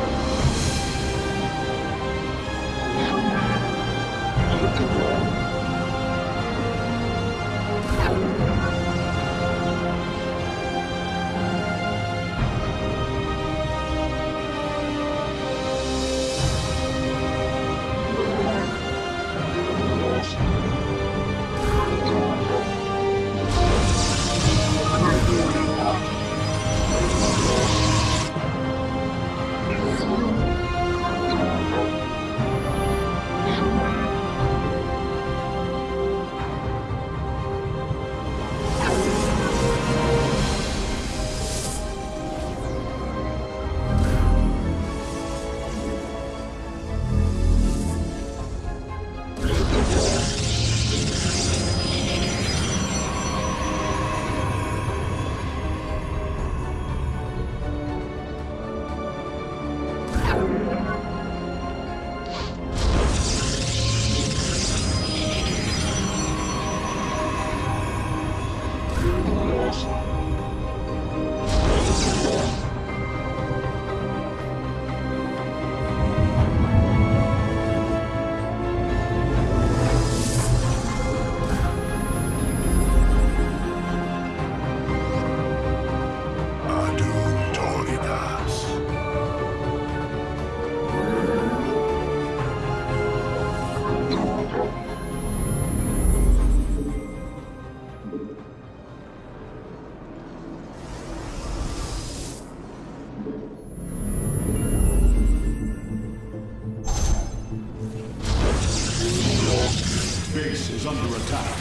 Base is under attack.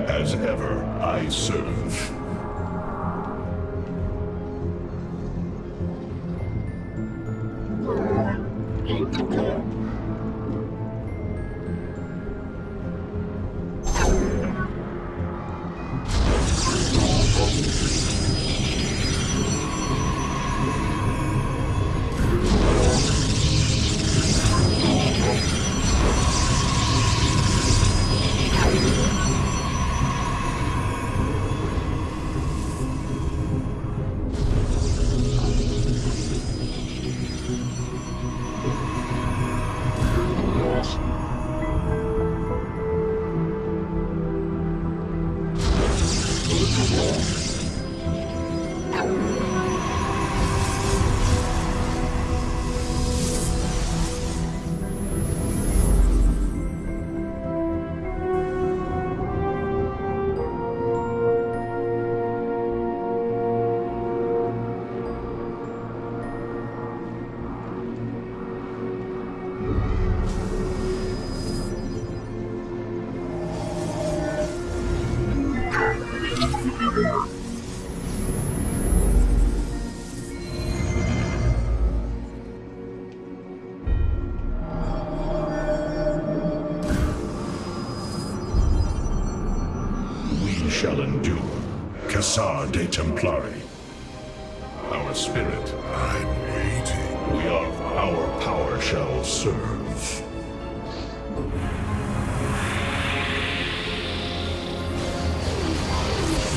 As ever, I serve. We shall endure. Cassar de Templari. Our spirit. I'm waiting. We are. Our power shall serve.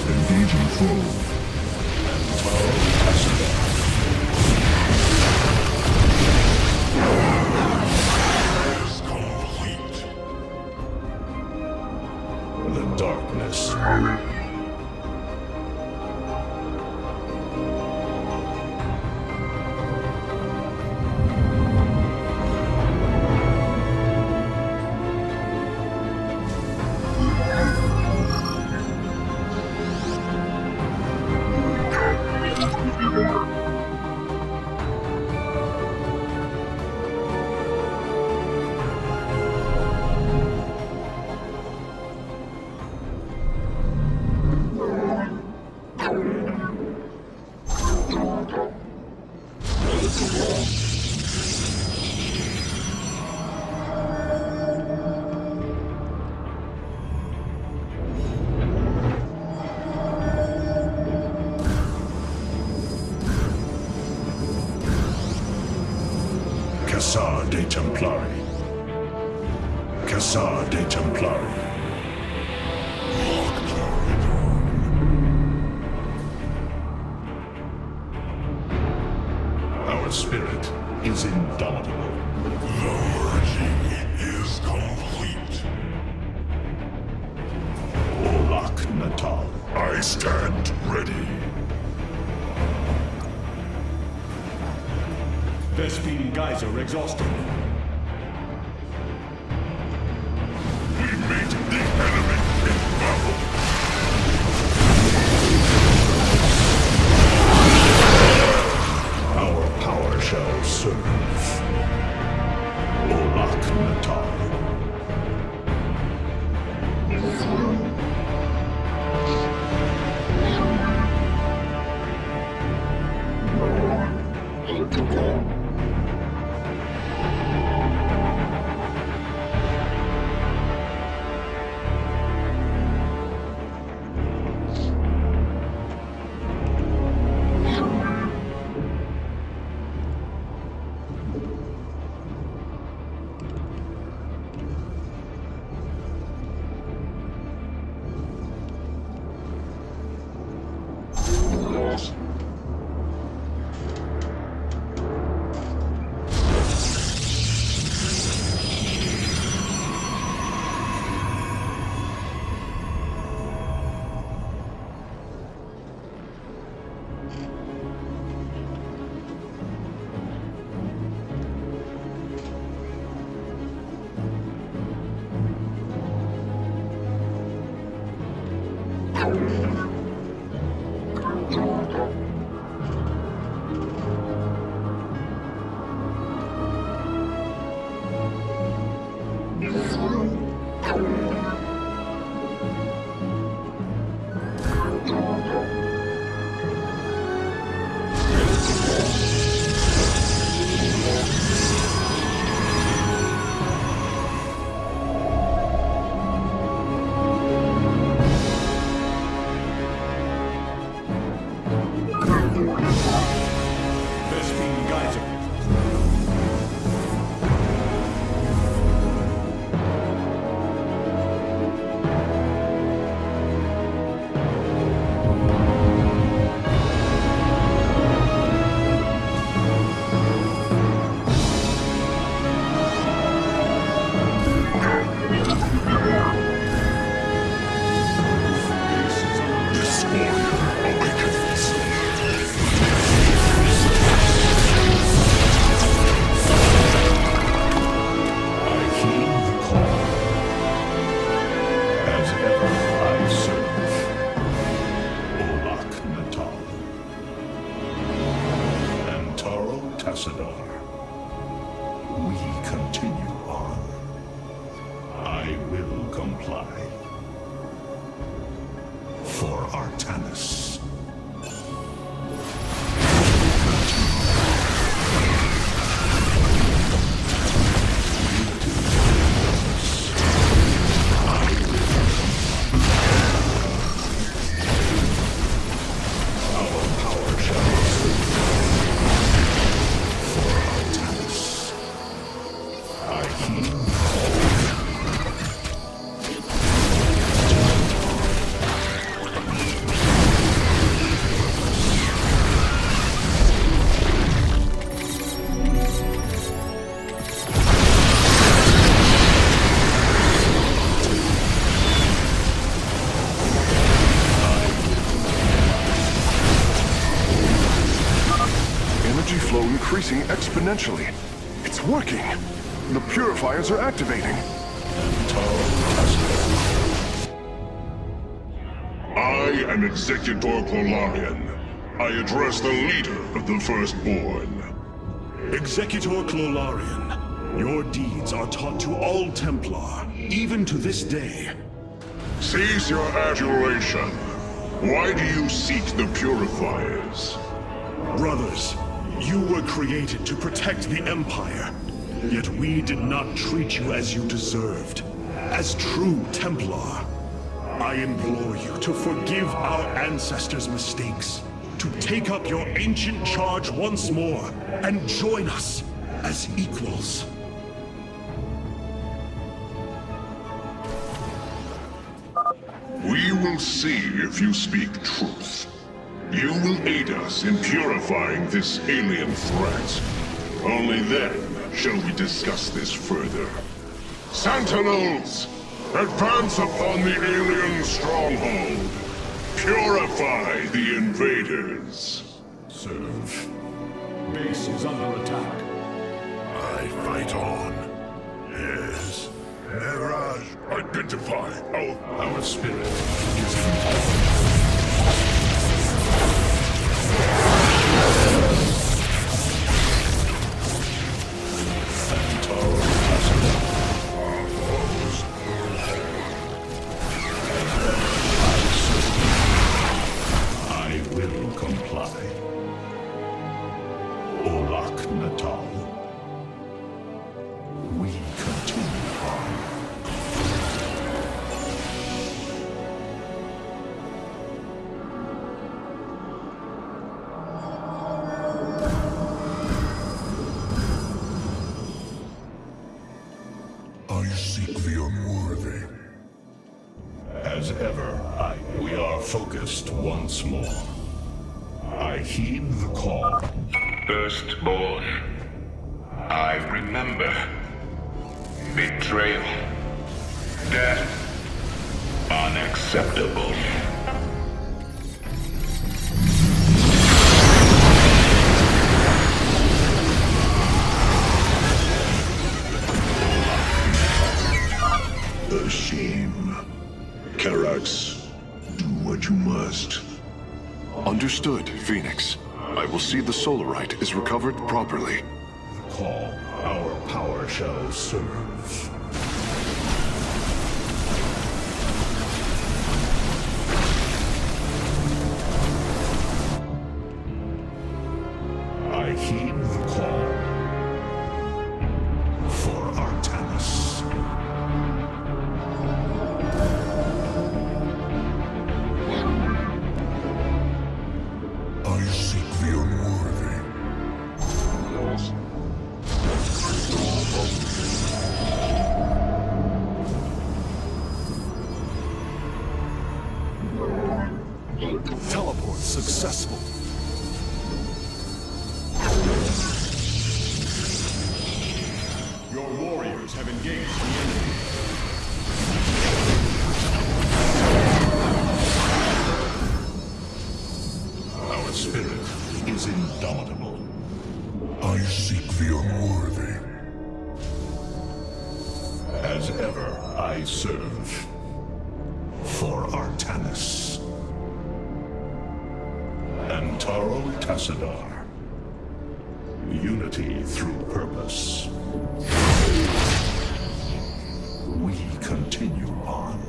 Engaging foe. Is complete. The darkness. Cassar de Templari. Cassar de Templari. Our spirit is indomitable. The merging is complete. Olak Natal. I stand ready. Vespene geyser exhausted. We meet the enemy in battle. Our power shall serve. Olak Natal. Vespene geyser. This warrior awakens. I heed the call. As ever I serve. Olak Natal. And Taro Tassadar. We continue on. I will comply. For Artanis. Our power shall serve. For Artanis. I heed. Energy flow increasing exponentially. It's working. The purifiers are activating. I am Executor Clolarian. I address the leader of the Firstborn. Executor Clolarian, your deeds are taught to all Templar, even to this day. Cease your adulation. Why do you seek the Purifiers? Brothers, You were created to protect the Empire, yet we did not treat you as you deserved. As true Templar, I implore you to forgive our ancestors' mistakes, to take up your ancient charge once more, and join us as equals. We will see if you speak truth. You will aid us in purifying this alien threat. Only then shall we discuss this further. Sentinels, advance upon the alien stronghold. Purify the invaders. Serve. Base is under attack. I fight on. Yes. Mirage, identify. Our spirit is I will comply. Olak Natal. We continue on. I seek the unworthy. As ever, we are focused once more. I heed the call. Firstborn, I remember. Betrayal. Death. Unacceptable. A shame. Karax, do what you must. Understood, Phoenix. I will see the Solarite is recovered properly. The call. Our power shall serve. I heed the call. For Artemis. I seek the unworthy. Teleport successful. Your warriors have engaged the enemy. Our spirit is indomitable. I seek the unworthy. As ever, I serve. For Artemis. Antaro Tassadar. Unity through purpose. We continue on.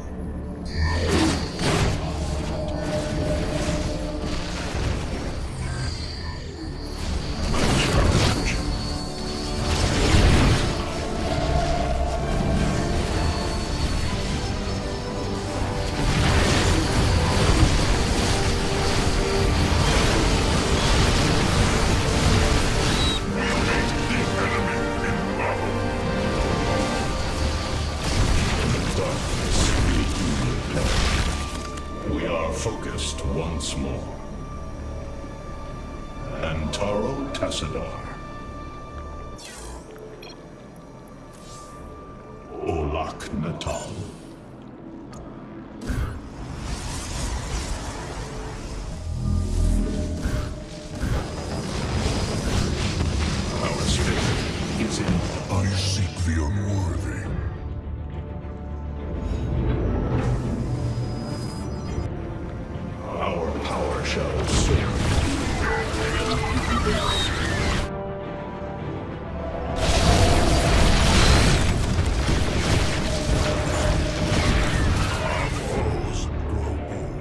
We are focused once more. Antaro Tassadar. Olak Natal. Our spirit is in. I seek the unworthy. Our power shall serve. Foes grow bold.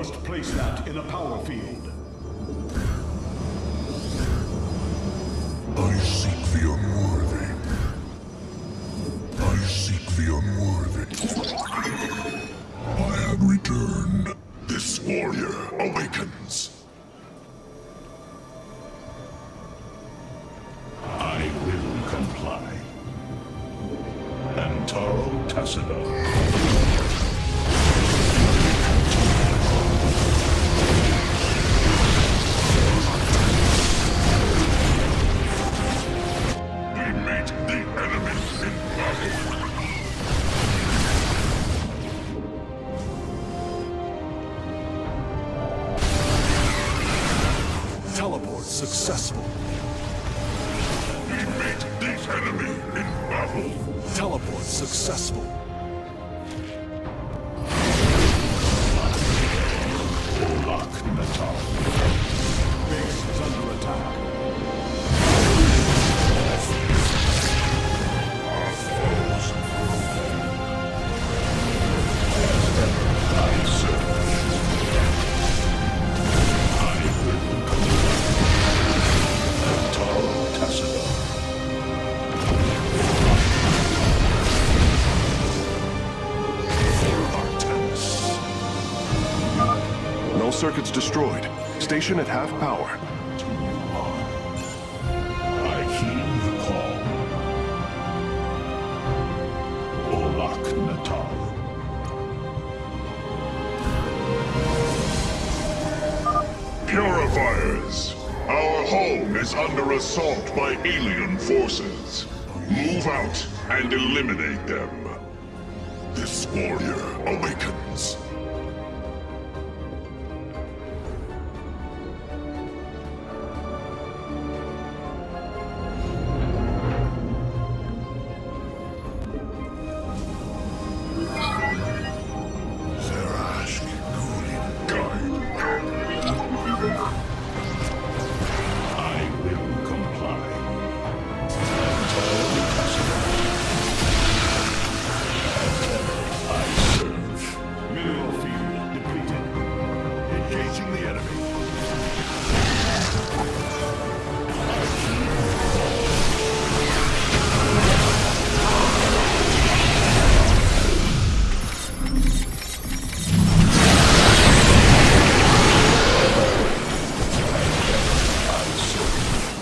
must place that in a power field. I seek the unworthy. I seek the unworthy. I have returned. This warrior awakens. I will comply. Antaro Tassadar. Teleport successful. We meet the enemy in battle. Teleport successful. Olak Natal. Base is under attack. No circuits destroyed. Station at half power. I heed the call. Olak Natal. Purifiers! Our home is under assault by alien forces. Move out and eliminate them. This warrior awakens. I will comply. I serve. Mineral field depleted. Engaging the enemy.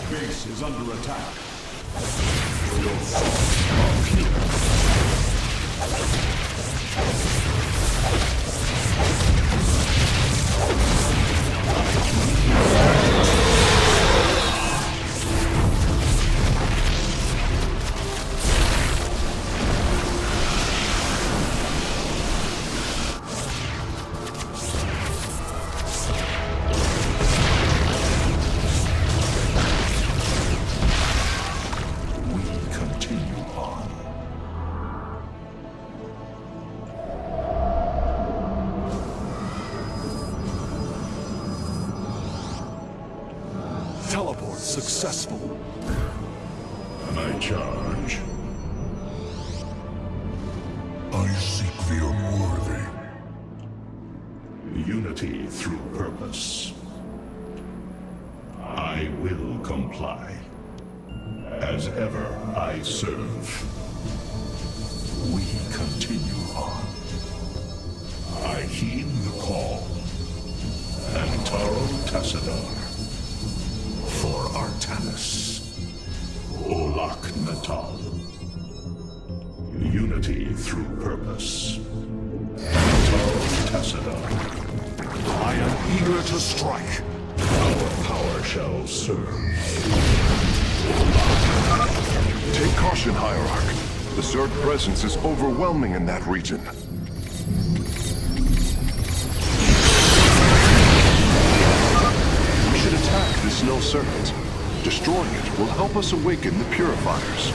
Base is under attack. We continue on. Teleport successful. I charge. I seek the unworthy. Unity through purpose. I will comply. As ever, I serve. We continue on. I heed the call. Antaro Tassadar. For Artanis. Olak Natal. Unity through purpose. Antaro Tassadar. I am eager to strike. Our power shall serve. Take caution, Hierarch. The Zerg presence is overwhelming in that region. We should attack this null circuit. Destroying it will help us awaken the Purifiers.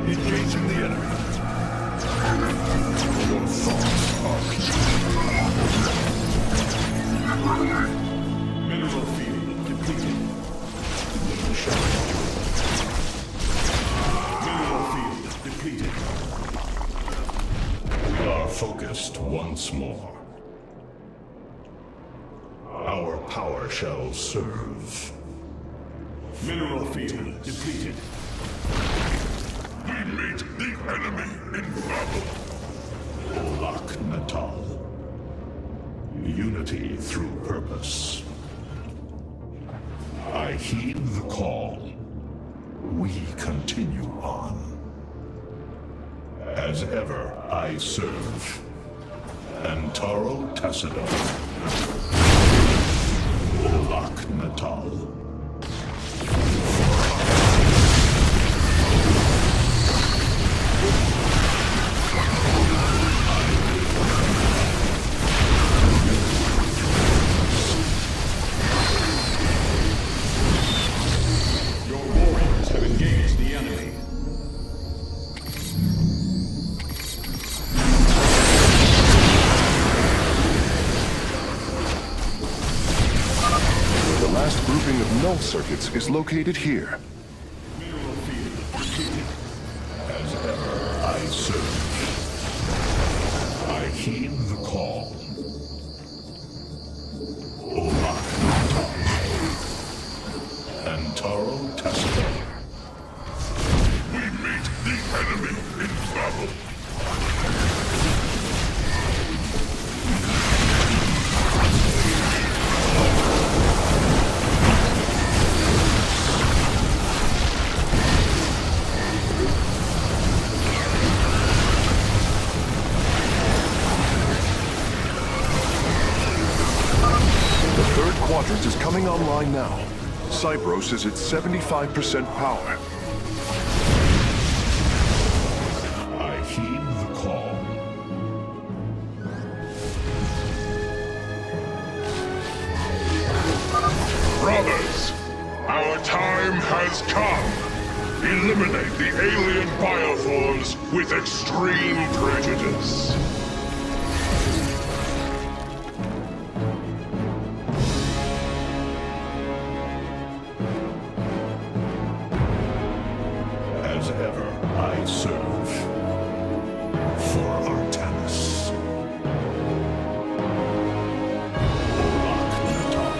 Engaging the enemy. Your thoughts are mineral field depleted. Mineral field depleted. We are focused once more. Our power shall serve. Mineral field depleted. We meet the enemy in battle. Olak Natal. Unity through purpose. I heed the call. We continue on. As ever, I serve. Antaro Tassadar. Olak Natal. Your warriors have engaged the enemy. The last grouping of null circuits is located here. Mineral field depleted. As ever, I serve. I heed the call. Olak Natal. Antaro Tassadar. We meet the enemy in battle. The third quadrant is coming online now. Cybros is at 75% power. I heed the call. Brothers, our time has come. Eliminate the alien bioforms with extreme prejudice. As ever, I serve. For Artanis. Olak Natal.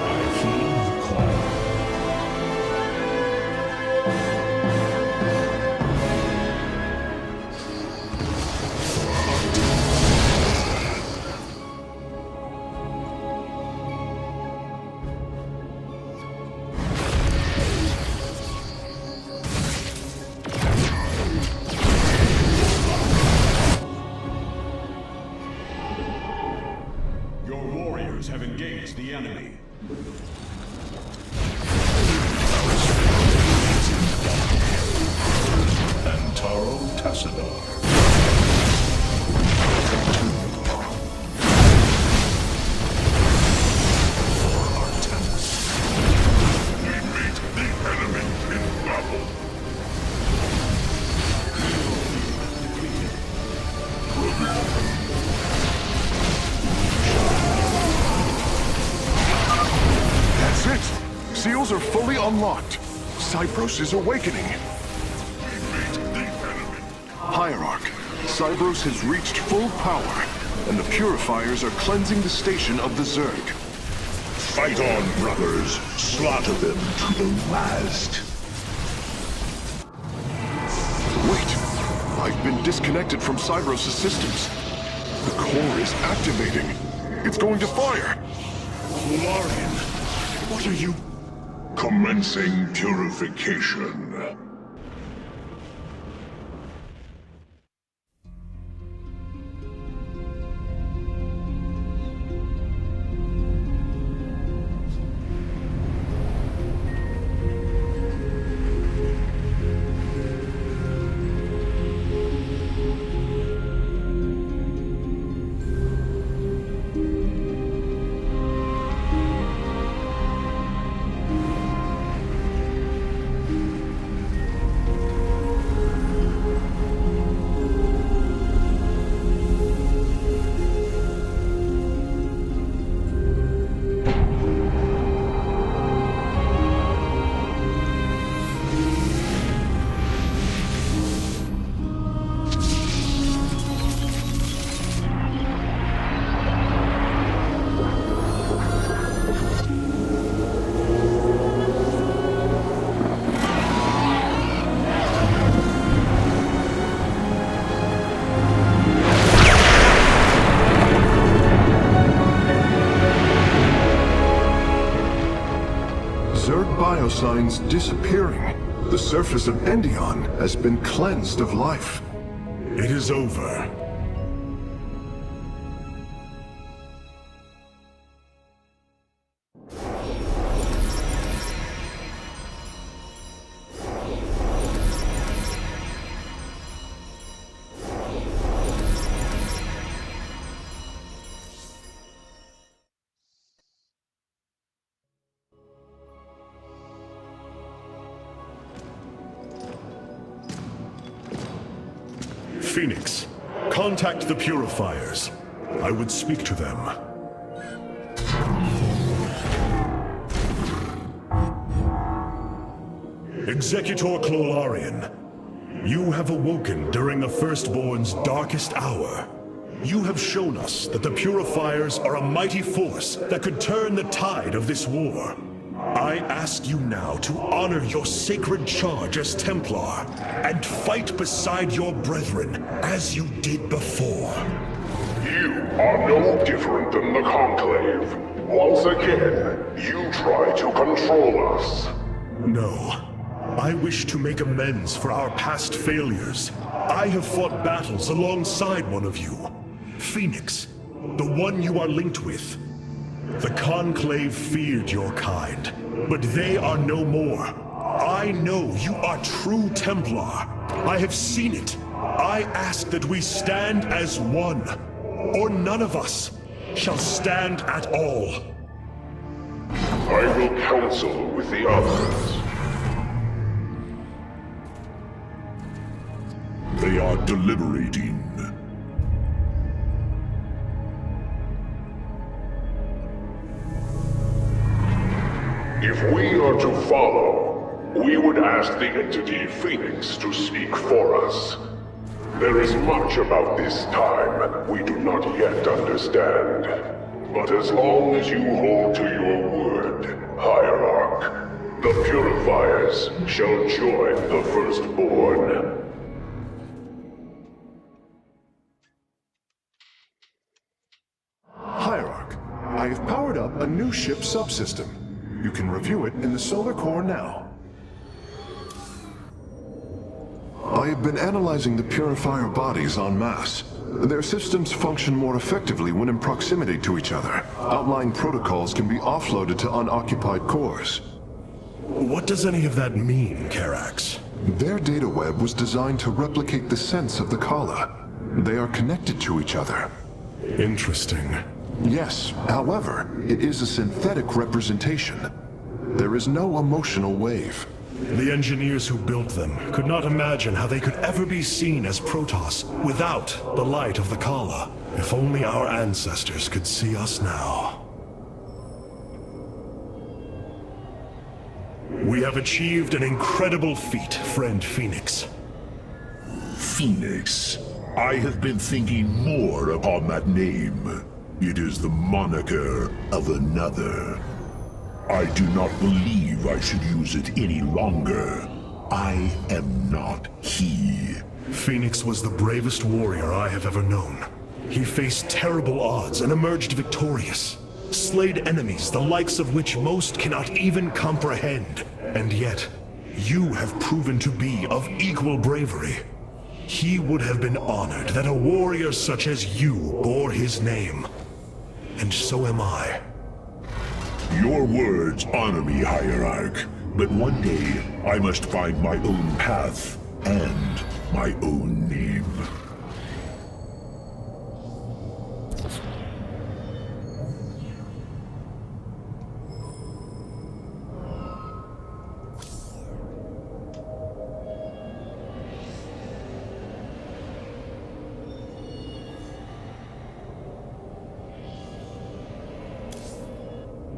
I heed the call. Your warriors have engaged the enemy. Antaro Tassadar. For Artanis. We meet the enemy in battle. That's it! Seals are fully unlocked. Cybros is awakening. Hierarch, Cybros has reached full power, and the purifiers are cleansing the station of the Zerg. Fight on, brothers. Slaughter them to the last. Wait! I've been disconnected from Cybros' systems. The core is activating. It's going to fire! Larian, what are you? Commencing purification. Zerg biosigns disappearing. The surface of Endion has been cleansed of life. It is over. Phoenix, contact the Purifiers. I would speak to them. Executor Clolarian, you have awoken during the Firstborn's darkest hour. You have shown us that the Purifiers are a mighty force that could turn the tide of this war. I ask you now to honor your sacred charge as Templar and fight beside your brethren as you did before. You are no different than the Conclave. Once again, you try to control us. No. I wish to make amends for our past failures. I have fought battles alongside one of you. Phoenix, the one you are linked with. The Conclave feared your kind, but they are no more. I know you are true Templar. I have seen it. I ask that we stand as one, or none of us shall stand at all. I will counsel with the others. They are deliberating. If we are to follow, we would ask the entity Phoenix to speak for us. There is much about this time we do not yet understand. But as long as you hold to your word, Hierarch, the Purifiers shall join the Firstborn. Hierarch, I have powered up a new ship subsystem. You can review it in the solar core now. I have been analyzing the Purifier bodies en masse. Their systems function more effectively when in proximity to each other. Outlying protocols can be offloaded to unoccupied cores. What does any of that mean, Karax? Their data web was designed to replicate the sense of the Kala. They are connected to each other. Interesting. Yes, however, it is a synthetic representation. There is no emotional wave. The engineers who built them could not imagine how they could ever be seen as Protoss without the light of the Kala. If only our ancestors could see us now. We have achieved an incredible feat, friend Phoenix. Phoenix. I have been thinking more upon that name. It is the moniker of another. I do not believe I should use it any longer. I am not he. Phoenix was the bravest warrior I have ever known. He faced terrible odds and emerged victorious. Slayed enemies the likes of which most cannot even comprehend. And yet, you have proven to be of equal bravery. He would have been honored that a warrior such as you bore his name. And so am I. Your words honor me, Hierarch, but one day I must find my own path and my own name.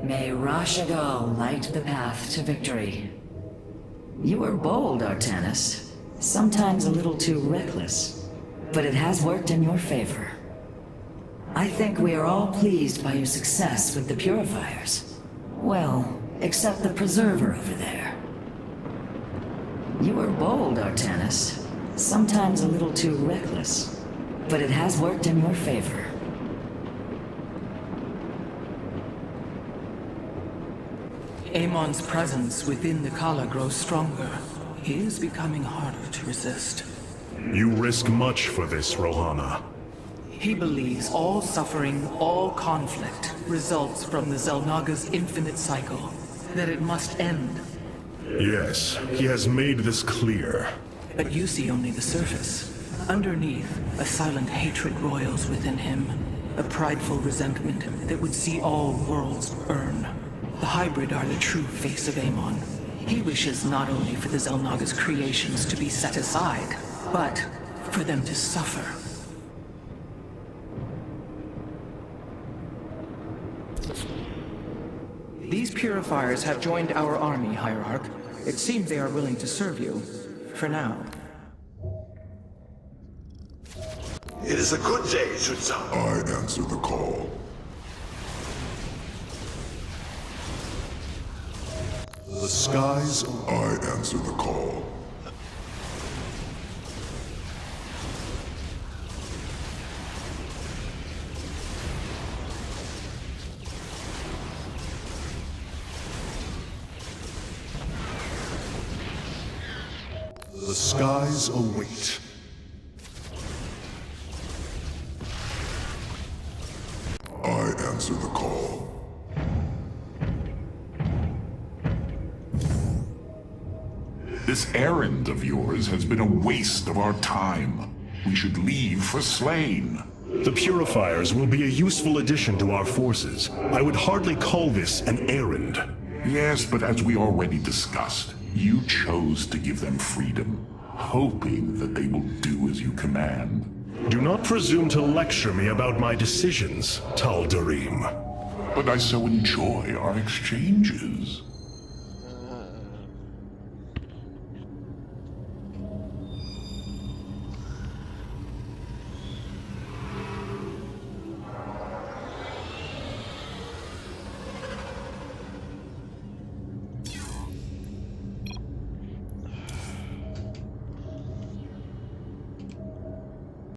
May Rashagal light the path to victory. You were bold, Artanis. Sometimes a little too reckless. But it has worked in your favor. I think we are all pleased by your success with the Purifiers. Well, except the Preserver over there. You were bold, Artanis. Sometimes a little too reckless. But it has worked in your favor. Amon's presence within the Kala grows stronger. He is becoming harder to resist. You risk much for this, Rohana. He believes all suffering, all conflict, results from the Xel'Naga's infinite cycle. That it must end. Yes, he has made this clear. But you see only the surface. Underneath, a silent hatred roils within him. A prideful resentment that would see all worlds burn. The hybrid are the true face of Amon. He wishes not only for the Xel'Naga's creations to be set aside, but for them to suffer. These purifiers have joined our army, Hierarch. It seems they are willing to serve you. For now. It is a good day, Zutza. I answer the call. The skies... I answer the call. The skies await. I answer the call. This errand of yours has been a waste of our time. We should leave for Slain. The purifiers will be a useful addition to our forces. I would hardly call this an errand. Yes, but as we already discussed, you chose to give them freedom, hoping that they will do as you command. Do not presume to lecture me about my decisions, Tal'Darim. But I so enjoy our exchanges.